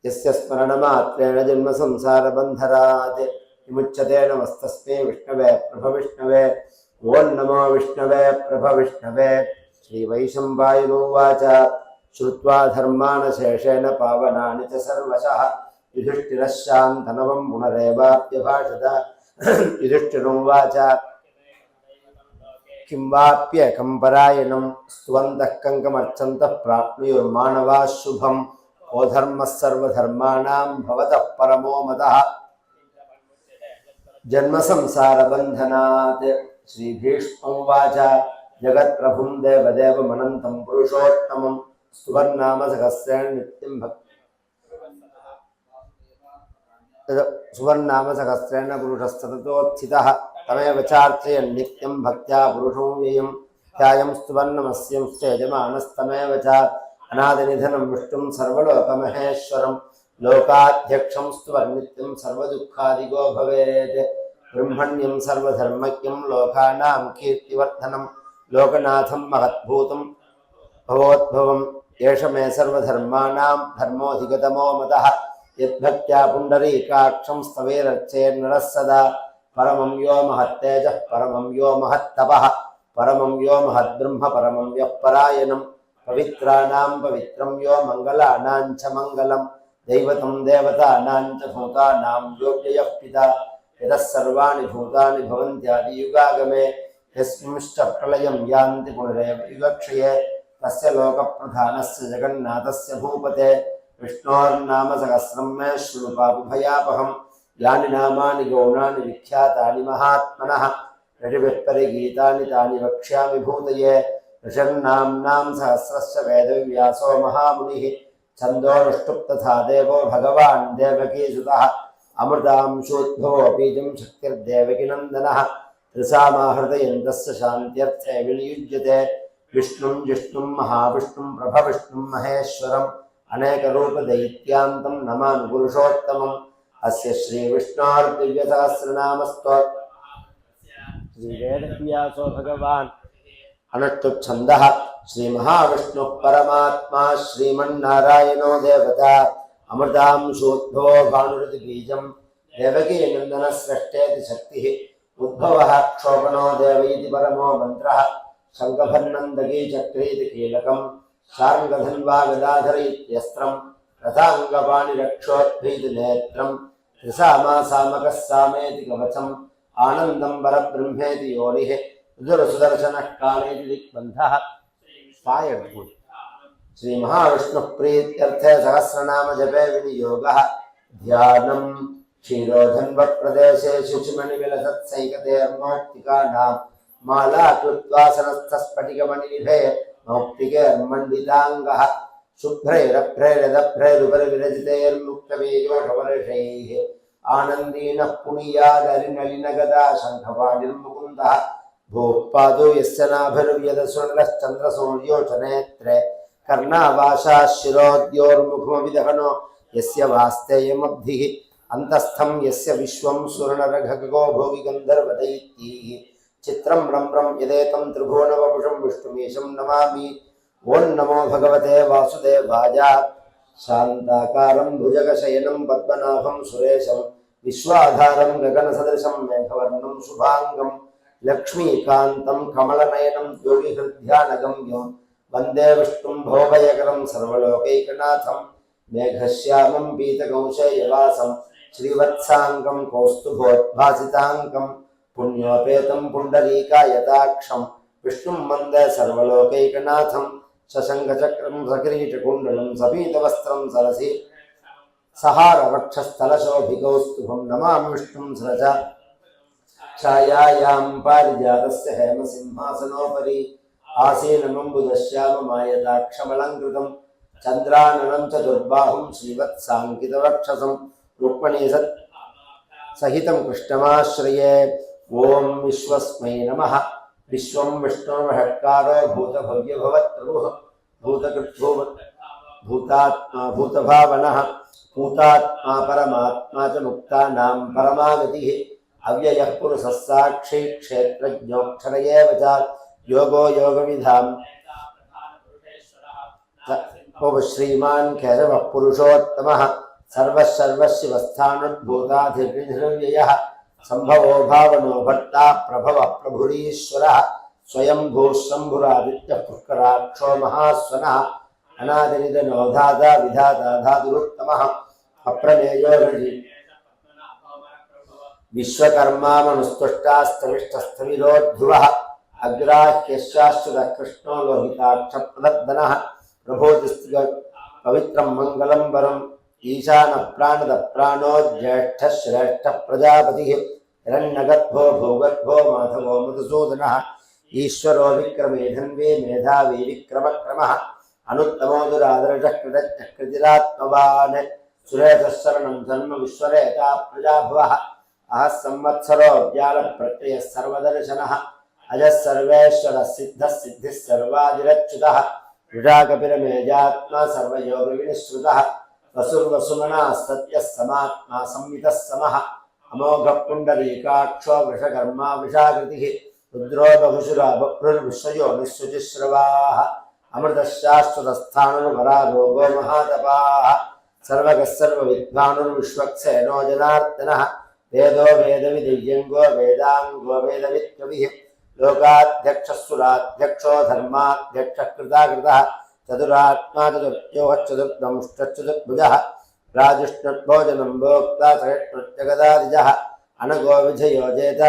यस्य स्मरणमात्रेण जन्म संसारबन्धनात् विमुच्यते। नमस्तस्मै विष्णवे प्रभविष्णवे। ओं नमो विष्णवे प्रभविष्णवे। श्रीवैशम्पायनोवाच श्रुत्वा धर्मान् शेषेण पावनानि च सर्वशः युधिष्ठिरः शान्तनवं पुनरेवाप्यभाषत। युधिष्ठिरोवाच किं वाप्येकं परायणं स्तुवन्तः कङ्कमर्चन्तः प्राप्नुयुर्मानवाः शुभम्। को धर्मः सर्वधर्माणां भवतः परमो मतः जन्मसंसारबन्धनात्। श्रीभीष्मोवाच जगत्प्रभुं देवदेवमनन्तं पुरुषोत्तमं स्तुवन्नाम सहस्रेण नित्यं सुवर्णाम सहस्रेण पुरुषस्ततोत्थितः तमेव चार्चयन् नित्यं भक्त्या पुरुषो व्ययं ध्यायं स्तुवन्नमस्यंश्च यजमानस्तमेव च। अनादिनिधनं विष्णुं सर्वलोकमहेश्वरं लोकाध्यक्षं स्तुवर्नित्यं सर्वदुःखादिगो भवेत्। ब्रह्मण्यं सर्वधर्मज्ञं लोकानां कीर्तिवर्धनं लोकनाथं महद्भूतं भवोद्भवम्। एष मे सर्वधर्माणां धर्मोऽधिगतमो मतः यद्भक्त्या पुण्डरीकाक्षं स्तवेरर्चेन्नरः सदा। परमं यो महत्तेजः परमं यो महत्तपः परमं यो महद्ब्रह्म परमं यः परायणं पवित्राणां पवित्रं यो मङ्गलानां च मङ्गलं दैवतं देवतानां च भूतानां यो व्ययः पिता यतः सर्वाणि भूतानि भवन्त्यादियुगागमे यस्मिंश्च प्रलयं यान्ति पुनरेव युगक्षये तस्य लोकप्रधानस्य जगन्नाथस्य भूपते विष्णोर्नाम सहस्रं मे शृणु पापभयापहम्। यानि नामानि गौणानि विख्यातानि महात्मनः ऋषिभिः परिगीतानि तानि वक्ष्यामि भूतये। ऋषिर्नाम्नां सहस्रस्य वेदव्यासो महामुनिः छन्दोनुष्टुप् तथा देवो भगवान् देवकीसुतः अमृतांशोद्भवो बीजं शक्तिर्देवकीनन्दनः त्रिसामाहृदयन्तस्य शान्त्यर्थे विनियुज्यते। विष्णुं जिष्णुं महाविष्णुं प्रभविष्णुं महेश्वरम् अनेकरूपदैत्यान्तं नमामि पुरुषोत्तमम्। अस्य श्रीविष्णोर्दिव्यसहस्रनामस्तोत्रम् श्रीवेदव्यासो भगवान् अनुष्टुप् श्रीमहाविष्णुः परमात्मा श्रीमन्नारायणो देवता अमृतांशोद्भवो भानुरतिबीजं देवकीनन्दनस्रष्टेति शक्तिः उद्भवः क्षोभनो देव इति परमो मन्त्रः शङ्खभर्णन्दकी चक्रीति कीलकं शार्ङ्गधन्वा गदाधर इत्यस्त्रं रथाङ्गपाणिरक्षोद्भीति नेत्रं त्रिसामासामकः सामेति कवचम् आनन्दं परब्रह्मेति योनिः सुदर्शनः कालेति दिग्बन्धः। श्रीमहाविष्णुः प्रीत्यर्थे सहस्रनाम जपे विनियोगः। ध्यानं क्षीरोधन्वप्रदेशे शुचिमणिविलसत्सैकतेर्मौक्तिकानां माला कृत्वासनस्थस्फटिकमणिनिभे मौक्तिकेर्मण्डिताङ्गः शुभ्रैरभ्रैरदभ्रैरुपरि विरचितैर्मुक्तबीजोषवर्षैः आनन्दीनः पुनीयादरिनलिनगदा शङ्खपाणिर्मुकुन्दः भूः पादौ यस्य नाभिर्व्यदसुरश्चन्द्रसूर्योचनेत्रे कर्णावाशाः शिरोद्योर्मुखमविदहनो यस्य वास्तेयमब्धिः अन्तस्थं यस्य विश्वं सुरनरघगो भोगि गन्धर्वदैत्यैः चित्रं रम्रं यदेतं त्रिभुवनवपुषं विष्णुमीशं नमामि। ओं नमो भगवते वासुदेवाय। शान्ताकारं भुजगशयनं पद्मनाभं सुरेशं विश्वाधारं गगनसदृशं मेघवर्णं शुभाङ्गं लक्ष्मीकान्तं कमलनयनं योगिहृद्यानगम्यं वन्दे विष्णुं भवभयकरं सर्वलोकैकनाथं मेघश्यामं पीतकौशेयवासं श्रीवत्साङ्गं कौस्तुभोद्भासिताङ्गं पुण्योपेतं पुण्डरीकायताक्षं विष्णुं वन्दे सर्वलोकैकनाथं शशङ्खचक्रं सकिरीटकुण्डलं सपीतवस्त्रं सरसि सहारवक्षस्थलशोभिकौस्तुभं नमामि विष्णुं स्रजा छायायां पारिजातस्य हेमसिंहासनोपरि आसीनमम्बुदश्याममायताक्षमलङ्कृतं चन्द्राननं चतुर्बाहुं श्रीवत्साङ्कितवक्षसं रुक्मणीसत् सहितं कृष्णमाश्रये। ओं विश्वस्मै नमः। विश्वं विष्णुर्महत्कारो भूतभव्यभवत्प्रभुः भूतात्मा भूतभावनः भूतात्मा परमात्मा च मुक्तानां परमागतिः अव्ययः पुरुषः साक्षी क्षेत्रज्ञोऽक्षर एव च योगो योगविधां श्रीमान् केशवः पुरुषोत्तमः सर्वशिवस्थानुद्भूताधिर्निधिर्व्ययः संभवो भावनो भर्ता प्रभवः प्रभुरीश्वरः स्वयंभूः शम्भुरादित्यः पुष्कराक्षो महास्वनः अनादिनिधनो धाता विधाता धातुरुत्तमः अप्रमेयो रजि विश्वकर्मा मनुस्तुष्टास्तविष्टस्थविरो ध्रुवः अग्राह्यश्शाश्वतः कृष्णो लोहिताक्षप्रदर्दनः प्रभोतिस्त्रिग पवित्रं मंगलं वरम् ईशानः प्राणदः प्राणो ज्येष्ठः श्रेष्ठः प्रजापतिः हिरण्यगर्भो भूगर्भो माधवो मधुसूदनः ईश्वरो विक्रमे धन्वे मेधावी विक्रमक्रमः अनुत्तमो दुरादरजः कृतज्ञः कृतिरात्मवान् सुरेशः शरणं धर्म विश्वरेता प्रजाभवः अहः संवत्सरो ज्ञानप्रत्ययः सर्वदर्शनः अजः सर्वेश्वरः सिद्धः सिद्धिः सर्वादिरच्युतः विरागपिरमेजात्मा सर्वयोगविनिश्रुतः वसुर्वसुमनः सत्यः समात्मा संवितः समः अमोघः पुण्डरीकाक्षो वृषकर्मा वृषाकृतिः रुद्रो बहुशुरा बभ्रुर्विश्वयो निःशुचिश्रवाः अमृतशाश्वतस्थाणुर्वरारोगो महातपाः सर्वगः सर्वविद्वानुर्विश्वक्सेनो जनार्दनः वेदो वेदविदिव्यङ्गो वेदाङ्गो वेदवित्कविः लोकाध्यक्षः सुराध्यक्षो धर्माध्यक्षः कृताकृतः चतुरात्मा चतुर्योः चतुर्दंष्टश्चतुर्भुजः राजुष्णुर्भोजनं भोक्ता सहिष्णुर्जगदादिजः अनगो विजयो जेत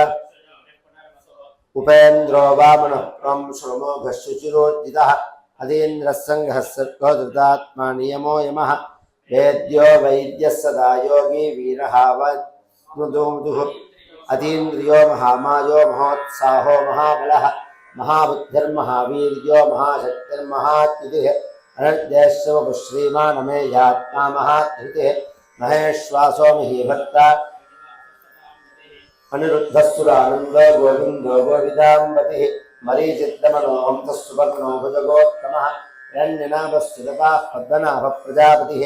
उपेन्द्रो वामनः प्रं श्रमोघः शुचिरोज्जितः अतीन्द्रः सङ्घः सर्गो धृतात्मा नियमो यमः वेद्यो वैद्यः सदा योगी वीरः वदुः अतीन्द्रियो महामायो महोत्साहो महाबलः महाबुद्धिर्महावीर्यो महाशक्तिर्महात्युतिः अनर्देश्यवपुः श्रीमानमेयात्मा महाधृतिः महेश्वासो महीभक्ता अनिरुद्धस्सुरानन्दो गोविन्दो गोविदाम्बतिः मरीचित्तमनोहंसः सुपर्णो भुजगोत्तमः हिरण्यनाभस्सुतपाः पद्मनाभः प्रजापतिः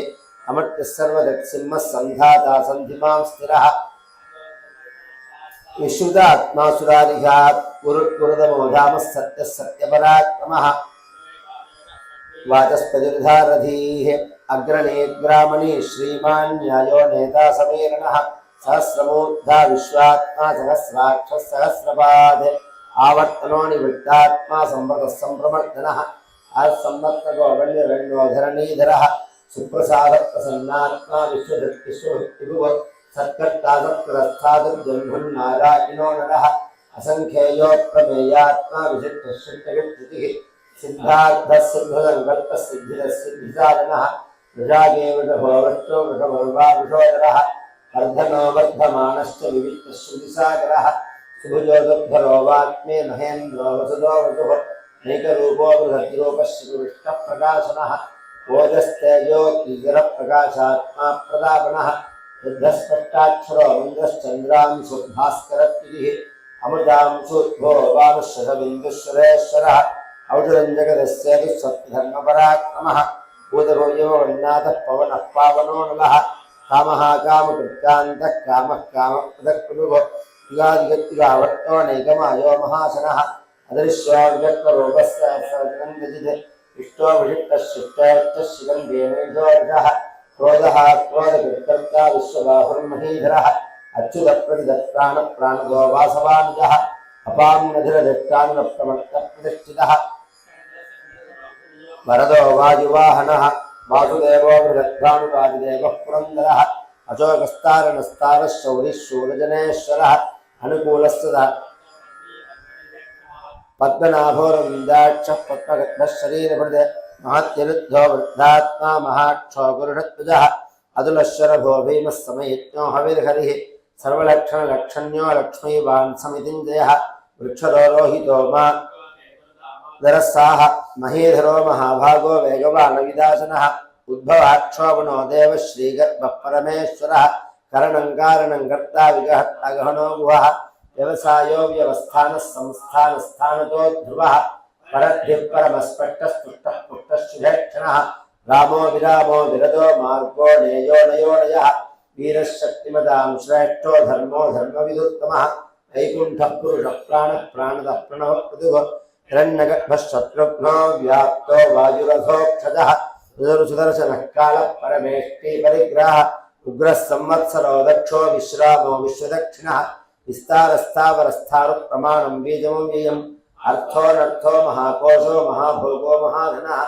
अमर्त्यः सर्वदत्सिंहः सन्धाता सन्धिमां स्थिरः विश्रुतात्मा सुरारिघात् पुरुदमोधामः सत्यः सत्यपराक्रमः वाचस्पतिर्धारधीः अग्रणे ग्रामणी श्रीमान् न्यायो नेता समीरणः सहस्रमूर्धा विश्वात्मा सहस्राक्षः सहस्रपाद आवर्तनो निवृत्तात्मा संवृतः सम्प्रमर्दनः आसंवर्तको वन्यरण्योधरणीधरः सुप्रसादप्रसन्नात्मा विश्वधृत्विश्वभुक्तिभुवः सत्कर्तासत्प्रस्थादुर्जन्मन्नारायणो नरः असङ्ख्येयो प्रमेयात्मा विचित्रश्चित्तवित्तिः सिद्धार्थः सिद्धसङ्कल्पः सिद्धिरः सिद्धिसाधनः वृषागे वृषभो वृष्टो वृषभर्वा वृषोदरः वर्धनो वर्धमानश्च विविक्तश्रुतिसागरः सुभुजो दुर्धरो वाग्मे महेन्द्रो वसुदो वसुः नैकरूपो बृहद्रूपः श्रीविष्णः प्रकाशनः ओजस्तेजो कीकरप्रकाशात्मा प्रतापनः युद्धस्पष्टाक्षरो इन्द्रश्चन्द्रांशुर्भास्करत्युतिः अमृतांशुद्भो वानुश्रबिन्दुश्वरेश्वरः औषधञ्जगदस्येतुस्सत्यधर्मपराक्रमः भूतभव्यो वन्नाथः पवनः पावनो नलः कामः कामकृत्कान्तः कामः कामप्रदकृभो युगादिगत्युगावर्तो नैकमायो महाशनः अदृश्यो व्यक्तरूपस्य सर्वजनन्दजित् इष्टो विशिष्टः शिष्टश्च शिगन्धेनैषोषः क्रोधः क्रोधकृत्कर्ता विश्वबाहुर्महीधरः अच्युतप्रतिदत्प्राणप्राणदो वासवानुजः अपाम्नधिरधिष्ठानुप्रमत्तप्रतिष्ठितः वरदो वायुवाहनः वासुदेवो बृहद्भानुवादिदेवः पुरन्दरः अशोकस्तारणस्तारः शौरिः शूरजनेश्वरः अनुकूलस्तदा पद्मनाभोरविन्दाक्षः पद्मगद्भः शरीरभृदे महत्यनुद्धो वृद्धात्मा महाक्षो गुरुढत्वजः अतुलश्वरभो भीमः समयज्ञो हविर्हरिः सर्वलक्षणलक्षण्यो लक्ष्मीवान् समितिञ्जयः वृक्षरोहितो मा दरसाः महीधरो महाभागो वेगवानविदासनः उद्भवाक्षोभनो देवः श्रीगर्भः परमेश्वरः करणं कारणं कर्ता विगहनो गुहः व्यवसायो व्यवस्थानः संस्थानस्थानतो ध्रुवः परद्भिः परमस्पष्टस्तुष्टः पुष्टः रामो विरामो विरदो मार्गो नेयो नयोनयः वीरः शक्तिमतां श्रेष्ठो धर्मो धर्मविदुत्तमः वैकुण्ठः पुरुषः प्राणः प्राणदः प्रणवः पृथुः हिरण्यगर्भः शत्रुघ्नो व्याप्तो वायुरथोक्षजः सुदर्शनः कालः परमेष्टि परिग्रहः उग्रः संवत्सरो दक्षो विश्रामो विश्वदक्षिणः विस्तारस्थावरस्थारु प्रमाणं बीजमं व्ययम् अर्थोऽनर्थो महाकोशो महाभोगो महाधनः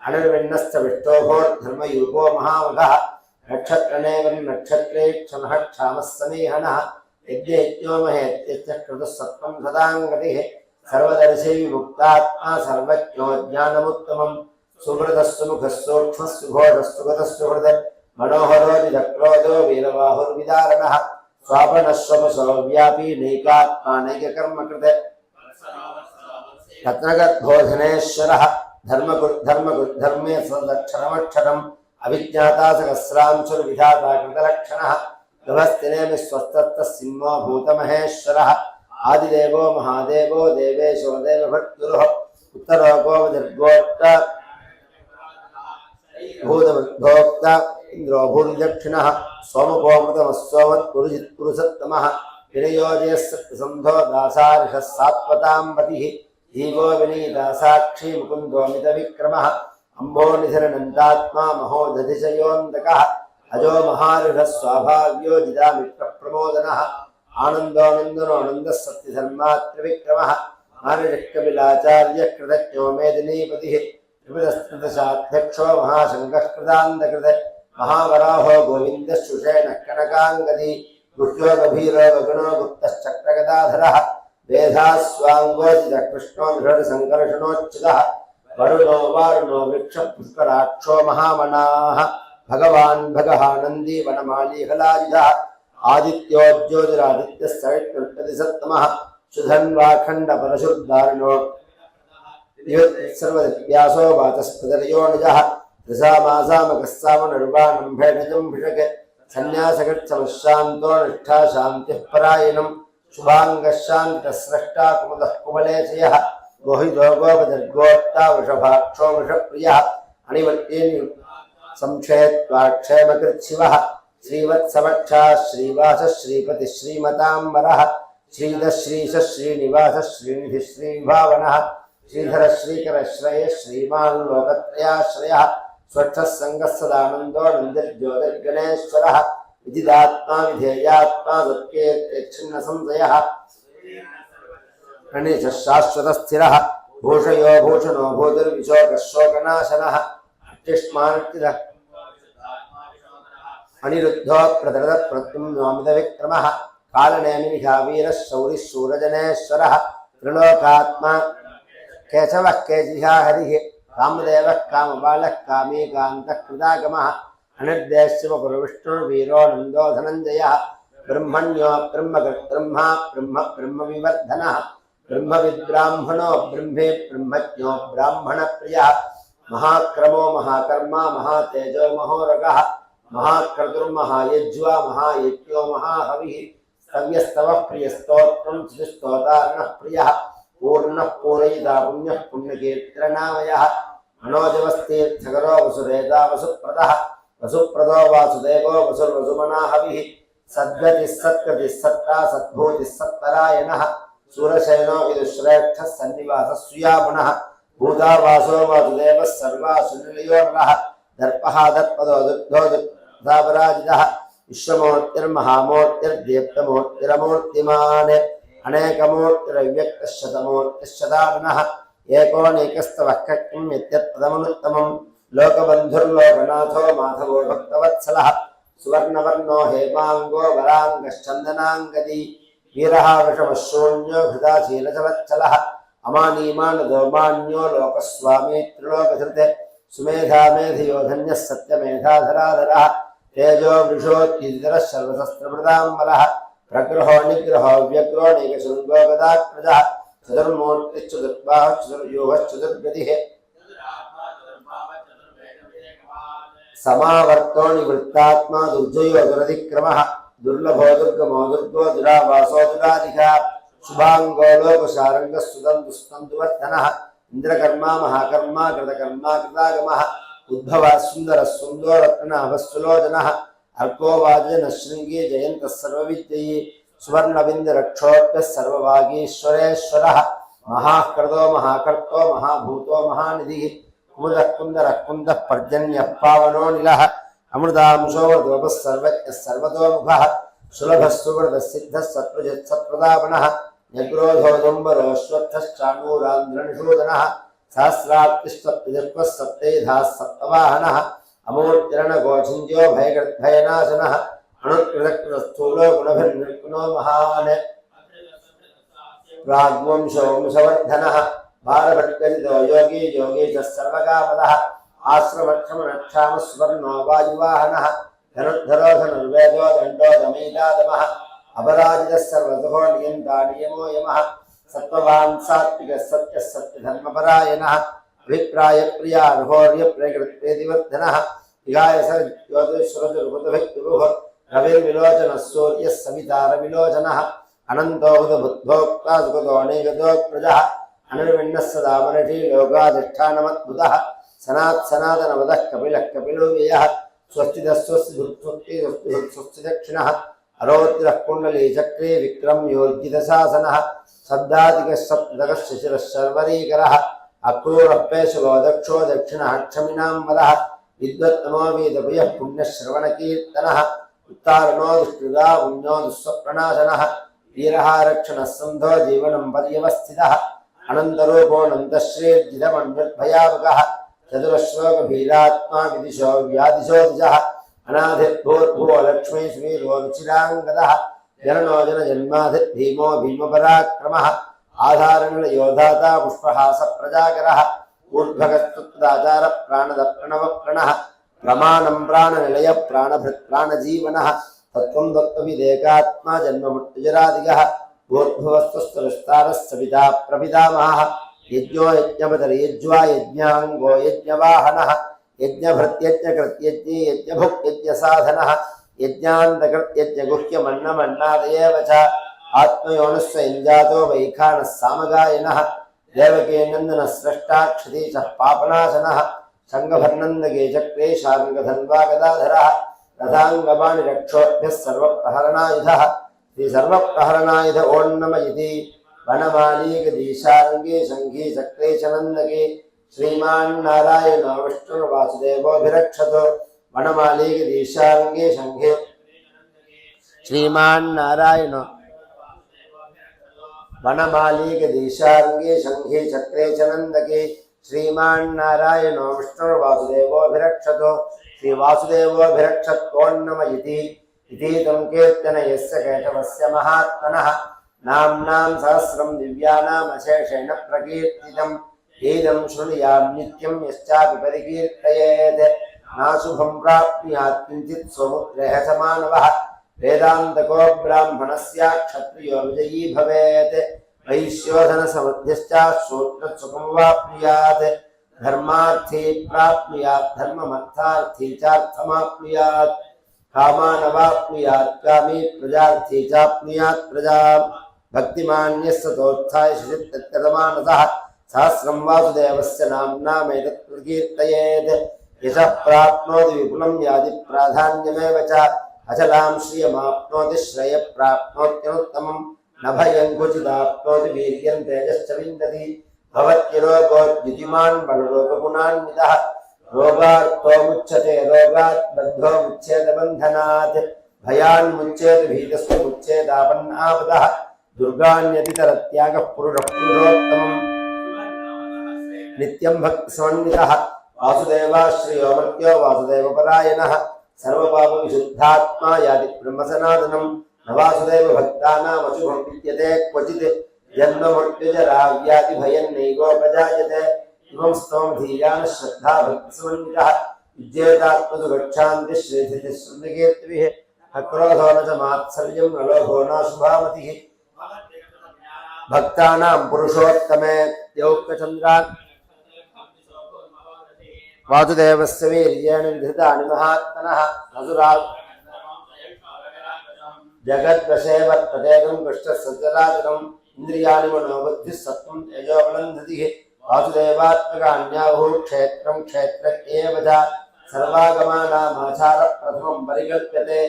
अनिर्विण्णस्तविष्टोभोर्धर्मयूपो महामघः नक्षत्रनेवं नक्षत्रे क्षमः क्षामः समीहनः यज्ञो महेत्यस्य कृतः सत्त्वं सदाङ्गतिः सर्वदर्शी विमुक्तात्मा सर्वज्ञो ज्ञानमुत्तमम् सुहृदः सुमुखः सूक्ष्मः सुघोषः सुगतः सुहृदः मनोहरो निजक्रोधो वीरबाहुर्विदारणः स्वापनः स्वपसो व्यापी नैकात्मा नैककर्मकृत रत्नगर्भोधनेश्वरः धर्मे सदक्षरमक्षरम् अभिज्ञाता सहस्रांशुर्विधाता कृतलक्षणः गभस्तिनेमि स्वस्तः सिंहो भूतमहेश्वरः आदिदेवो महादेवो देवेशो देवभर्तुरुः उत्तरोको दीर्घोक्त भूतभोक्त इंद्रो भूरिदक्षिणः सोमपोमृतमस्सोमत्पुरुजित्पुरुषत्तमः विनयोजयस्सत्सन्धो दासार्षः सात्वतां पतिः जीवो विनीता साक्षी मुकुन्दो मितविक्रमः अम्भोनिधिरनन्दात्मा महोदधिशयोऽन्तकः अजो महार्षः स्वाभाव्यो जिदामित्रप्रमोदनः आनन्दोऽनन्दनो नन्दः सत्यधर्मात्रिविक्रमः मानजकपिलाचार्य कृतज्ञो मेदिनीपतिः त्रिपदस्कृतशाध्यक्षो महाशङ्कः कृतान्तकृत महावराहो गोविन्दः शुषेणः कनकाङ्गदी गुह्यो गभीरो गगनो गुप्तश्चक्रगदाधरः वेधास्वाङ्गोचितः कृष्णो दृढसङ्कर्षणोच्युतः वरुणो वारुणो वृक्षपुष्कराक्षो महामनाः भगवान् भगः नन्दी वनमाली हलायुधः आदित्यो ज्योतिरादित्यः सवितुर्प्रतिसत्तमः सुधन्वाखण्डपरशुद्धारिणो सर्वव्यासो वाचस्पतिर्योनिजः दशामासामकः सामनिर्वाणं भेषजं भिषक् सन्न्यासकृत्समशान्तो निष्ठा शान्तिः परायणं शुभाङ्गः शान्तस्रष्टा कुमुदः कुमलेशयः गोहितो गोपदर्गोत्ता वृषभाक्षो वृषप्रियः अणिवट्टेनि संक्षेत्वाक्षेमकृच्छिवः श्रीवत्सवक्षा श्रीवास श्रीपति श्रीमतांबरः श्रीधः श्रीश श्रीनिवास श्रीनिधि श्रीभावनः श्रीधर श्रीकर श्रेय श्रीमान् लोकत्रयाश्रयः स्वच्छः संगः सदानन्दो नन्दिर्ज्योतिर्गणेश्वरः विदिदात्मा विधेयात्मा सत्कीर्तिच्छिन्न संशयः गणेशः शाश्वतस्थिरः भूषयो भूषणो भूतिर्विशोकः शोकनाशनः अत्युष्मान्तिदः अनिरुद्धो प्रदृत प्रत्युम्नोमितविक्रमः कालनेमिनिषा वीरः शौरिः शूरजनेश्वरः त्रिलोकात्मा केशवः केशिहा हरिः कामदेवः कामबालः कामीकान्तः कृतागमः अनिर्देश्यवकुरुविष्णुर्वीरो नन्दो धनञ्जयः ब्रह्मण्यो ब्रह्मकृत्ब्रह्मा ब्रह्म ब्रह्मविवर्धनः ब्रह्मविद्ब्राह्मणो ब्रह्मे ब्रह्मज्ञो ब्राह्मणप्रियः महाक्रमो महाकर्मा महातेजो महोरगः महाक्रतुर्महायज्वा महायज्ञो महाहविः स्तव्यस्तवः प्रियस्तोत्रं श्रीस्तोतार्णः प्रियः पूर्णः पूरयिता पुण्यः पुण्यकीर्तननामयः मनोजवस्तीर्थकरो वसुरेता वसुप्रदः वसुप्रदो वासुदेवो वसुर्वसुमनाहविः सद्गतिः सत्कृतिः सत्ता सद्भूतिः सत्परायणः सूरशयनो विदुश्रेष्ठः सन्निवासः सुयामुनः भूतावासो वासुदेवः सर्वासु निलयो नरः दर्पः दर्पदो दुग्धो दुग्धापराजितः विश्वमूर्तिर्महामूर्तिर्दीप्तमूर्तिरमूर्तिमान् अनेकमूर्तिरव्यक्तः शतमूर्तिः शताननः एकोनैकस्तवः किं यत्यत्पदमनुत्तमं लोकबन्धुर्लोकनाथो माधवो भक्तवत्सलः सुवर्णवर्णो हेमाङ्गो वराङ्गश्चन्दनाङ्गदी वीरः वृषभशून्यो हृदाशीलचवत्सलः अमानीमानदो मान्यो लोकस्वामी त्रिलोकधृते सुमेधा मेधयो धन्यः सत्यमेधाधराधरः तेजो वृषोत्तिधरः सर्वशस्त्रप्रदाम्बरः प्रग्रहो निग्रहो व्यग्रो नैकशृङ्गो गदाकृजः चतुर्मूर्तिश्चतुर्बाहुः चतुर्व्यूहः चतुर्गतिः समावर्तो निवृत्तात्मा दुर्जयो दुरधिक्रमः दुर्लभो दुर्गमो दुर्गो दुरावासो दुराधिकः शुभांगो लोकशारंगः सुदन्तुवर्धनः इंद्रकर्मा महाकर्मा कृतकर्मा कृतागमः उद्भवः सुंदरः सुंदो रत्नाभः सुलोचनः अर्को वाजनः शृंगी जयन्तः सर्वविद्ययी सुवर्णबिन्दरक्षोभ्यः सर्वभागीश्वरेश्वरः महाक्रदो महाकर्तो महाभूतो महानिधिः कुमुदः कुन्दरः कुन्दः पर्जन्यः पावनो निलः अमृतांशोऽवतुवपः सर्वज्ञः सर्वतोमुखः सुलभः सुव्रतः सिद्धः सत्त्वजित् सत्प्रतापनः न्यग्रोधोदुम्बरोऽश्वत्थश्चाणूरान्ध्रनिषूदनः सहस्रार्तिस्तप्तिदिक्वः सप्तैधाः सप्तवाहनः अमूर्तिरणघोषिन्त्यो भयनाशनः अणुकृतकृतस्थूलो गुणभिर्निर्गुणो महान् प्राग्वंशोऽंशवर्धनः भारभट्टरितो योगी योगीशः सर्वकामदः आश्रमक्षमनक्षामः सुवर्णो वायुवाहनः धनुर्धरो धनुर्वेदो दण्डो दमैलादमः अपराजितः सर्वतोः नियन्ता नियमो यमः सत्त्ववान् सात्विकः सत्यः सत्यधर्मपरायणः अभिप्रायप्रियार्होर्यप्रकृत्वेदिवर्धनः विगायसज्योतिश्रुतिर्बुधभिक्तिरुः रविर्विलोचनः सूर्यः सवितारविलोचनः अनन्तो बुधबुद्धोक्ता सुगतोऽनेकतो प्रजः अनिर्विण्णः सदा मनषी लोकाधिष्ठानमद्भुतः सनातनवदः कपिलः कपिलो व्ययः स्वस्तितः स्वस्ति दक्षिणः अरोद्रः कुण्डली चक्रे विक्रम योर्जितशासनः शब्दादिकः सप्तकः शिशिरः शर्वरीकरः अक्रूरः पेशलो दक्षो दक्षिणः क्षमिनां वदः विद्वत्तमो वेदभयः पुण्यश्रवणकीर्तनः उत्तारणो दुष्कृदा पुण्यो दुःस्वप्रणाशनः वीरः रक्षणः सन्धो जीवनं पर्यवस्थितः अनन्तरूपोऽनन्तश्रीर्जितमन्युर्भयावकः चतुरश्लोकभीरात्मा विदिशो व्यादिशो दिशः अनाधिर्भूर्भुवो लक्ष्मी श्रीरो रुचिराङ्गदः जननो जनजन्माधिर्भीमो भीमपराक्रमः आधारणयोधाता पुष्पहासप्रजाकरः ऊर्ध्वगस्तुदाचारप्राणदप्रणवप्रणः प्रमाणं प्राणनिलयः प्राणभृत् प्राणजीवनः तत्त्वं दत्तविदेकात्मा जन्ममृत्युजरादिगः भूर्भुवस्तुस्तविस्तारः सविता प्रपितामहः यज्ञो यज्ञपतर्यज्वा यज्ञाङ्गो यज्ञवाहनः यज्ञभृत्यज्ञकृत्यज्ञे यज्ञभुक्यज्ञसाधनः यज्ञान्तकृत्यज्ञगुह्यमन्नमन्नादयेव च आत्मयोनिस्स इञ्जातो वैखानः सामगायिनः देवके नन्दनः स्रष्टा क्षितीशः पापनाशनः शङ्खभर्नन्दके चक्रे शार्ङ्गधन्वा गदाधरः रथाङ्गपाणिरक्षोभ्यः सर्वप्रहरणायुधः श्रीसर्वप्रहरणायुध ओं नमः इति वनमालीकदीशाङ्गे शङ्खे चक्रे च नन्दके श्रीमान्नारायणो विष्णुर्वासुदेवोऽभिरक्षतो वनमालीकदीशाङ्गे शङ्खे श्रीमान्नारायणो वनमालीकदीशाङ्गे शङ्खे चक्रे च नन्दके श्रीमान्नारायणो विष्णुर्वासुदेवोऽभिरक्षतो श्रीवासुदेवोऽभिरक्षत्वों नमः इति तं कीर्तन यस्य केशवस्य महात्मनः नाम्नां सहस्रं दिव्यानामशेषेण प्रकीर्तितम् एदं शृणुयाम् नित्यं यश्चापि परिकीर्तयेत् नाशुभं प्राप्नुयात् किञ्चित् स्वमुद्रेः समानवः वेदान्तको ब्राह्मणस्य क्षत्रियो विजयी भवेत् वैश्योधनसमध्यश्च श्रोत्रसुखं वाप्नुयात् धर्मार्थी प्राप्नुयात् धर्ममर्थार्थी चार्थमाप्नुयात् कामानवाप्नुयात् कामी प्रजार्थी चाप्नुयात् प्रजाम् भक्तिमान्यस्य तोत्थाय शिशित्तमानसः सहस्रं वासुदेवस्य नाम्नामेतत् प्रकीर्तयेत् यशः प्राप्नोति विपुलं याति प्राधान्यमेव च अचलां श्रियमाप्नोति श्रेयप्राप्नोत्यनुत्तमं न भयं क्वचिदाप्नोति वीर्यं तेजश्च विन्दति भवत्यरोगोद्युतिमान् बलरोगगुणान्वितः रोगार्तोमुच्यते रोगात् बद्धो मुच्येदबन्धनात् भयान्मुच्येत भीतस्तु मुच्येदापन्नापदः दुर्गान्यतितरत्यागः पुरुषः पुरुषोत्तमम् नित्यं भक्तिसमन्वितः वासुदेवाश्रयो मर्त्यो वासुदेवपरायणः सर्वपापविशुद्धात्मा याति ब्रह्मसनातनं न वासुदेव भक्तानामशुभं विद्यते क्वचित् जन्ममृत्युजरा व्याधिभयन्नैवोपजायते इमं स्तोमधीयानः श्रद्धा भक्तिसमन्वितः विद्येतात्मसु गच्छान्ति श्रीधितिस्मृतिकीर्तिभिः न क्रोधो न च मात्सर्यं न लोभो नाशुभामतिः भक्तानां पुरुषोत्तमे यौक्तचन्द्रान् वासुदेवस्य वीर्येण विधृतानि महात्मनः नसुरात् जगद्वशे वर्ततेदं कृष्णसज्जलाचलम् इन्द्रियाणि मनोबुद्धिः सत्त्वं तेजोबलं धृतिः वासुदेवात्मकान्याहुः क्षेत्रं क्षेत्रज्ञेव च सर्वागमानामाचारप्रथमं परिकल्प्यते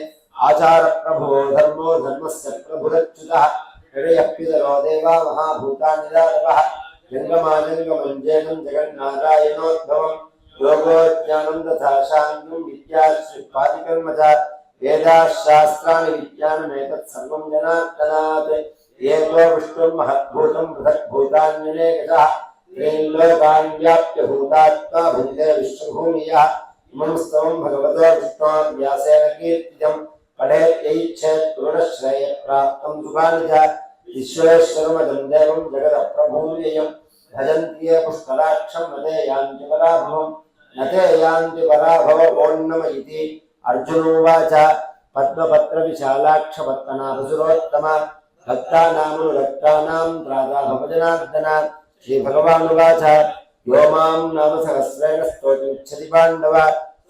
आचारप्रभुवो धर्मो धर्मस्य प्रभुरच्युतः हृदयः पितरो देवा महाभूतानिरारवः जङ्गमाजङ्गमञ्जेनं जगन्नारायणोद्भवम् योगो ज्ञानं तथा शान्तिं विद्याश्रीपादिकर्म च वेदाशास्त्राणि विज्ञानमेतत् सर्वं जनार्दनात् एको विष्णुं महद्भूतं पृथग्भूतान्यनेकशः त्रीन् लोकान् व्याप्य भूतात्मा भुञ्जे विश्वभूमियः इमं स्तवं भगवतो विष्णोः व्यासेन कीर्तितं पठेत्यैच्छेत् पूर्णश्रेयप्राप्तं सुखानि च विश्वेश्वरमजं देवं जगदप्रभूम्ययं भजन्ति ये पुष्कराक्षं न ते यान्ति पराभवं न ते यान्ति पराभव ॐ नम इति अर्जुनोवाच पद्मपत्रविशालाक्षपत्तनाभसुरोत्तम भक्तानामनुरक्तानां त्राता भवजनार्दन श्रीभगवानुवाच यो मां नाम सहस्रेण स्तोतुमिच्छति पाण्डव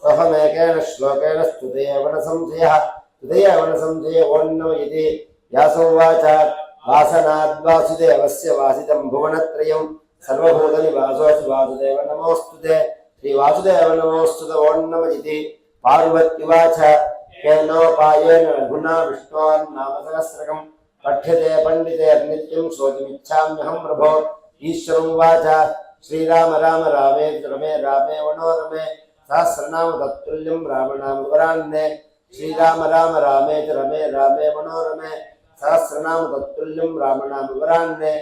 सोऽहमेकेन श्लोकेन स्तुतयेव न संशयः ॐ नम इति व्यासोवाच वासनाद्वासुदेवस्य वासितं भुवनत्रयं सर्वभूतनिवासोऽसि वासुदेव नमोऽस्तुते श्रीवासुदेव नमोऽस्तुते ॐ नम इति पार्वत्युवाच केनोपायेन रघुना विष्णोर्नाम सहस्रकं पठ्यते पंडिते नित्यं श्रोतुमिच्छाम्यहं प्रभो ईश्वरोवाच श्रीराम राम रामेति रमे रामे मनोरमे सहस्रनाम तत्तुल्यं रामनाम वरान्ने श्रीराम राम रामेति रमे रामे मनोरमे सहस्रनाम तत्तुल्यं रामनाम वरान्ने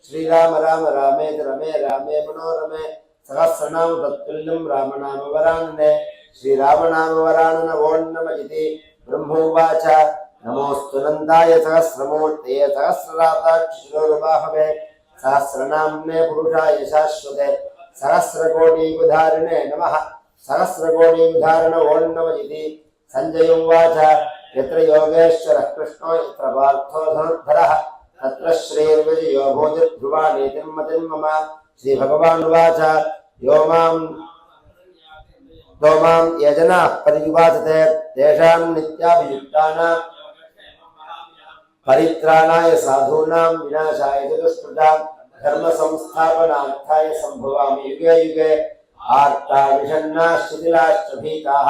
श्रीराम राम रामेति रमे रामे मनोरमे सहस्रनाम तत्तुल्यं रामनाम वरान्ने श्रीरामनाम वरानन ॐ नम इति ब्रह्मोवाच नमोऽस्तु नन्दाय सहस्रमूर्तये सहस्रराताक्षिशिरोरुबाहवे सहस्रनाम्ने पुरुषाय शाश्वते सहस्रकोटियुगधारिणे नमः सहस्रकोटियुगधारण ॐ नम इति संजय उवाच यत्र योगेश्वरः कृष्णो यत्र पार्थो धनुर्धरः तत्र श्रीर्विजयो भूतिर्ध्रुवानीतिर्मतिर्मम श्रीभगवानुवाच यो मां ये जनाः पर्युपासते तेषां नित्याभियुक्तानां परित्राणाय साधूनां विनाशाय च दुष्कृतां धर्मसंस्थापनार्थाय सम्भवामि युगे युगे आर्ता विषण्णाः शिथिलाश्च भीताः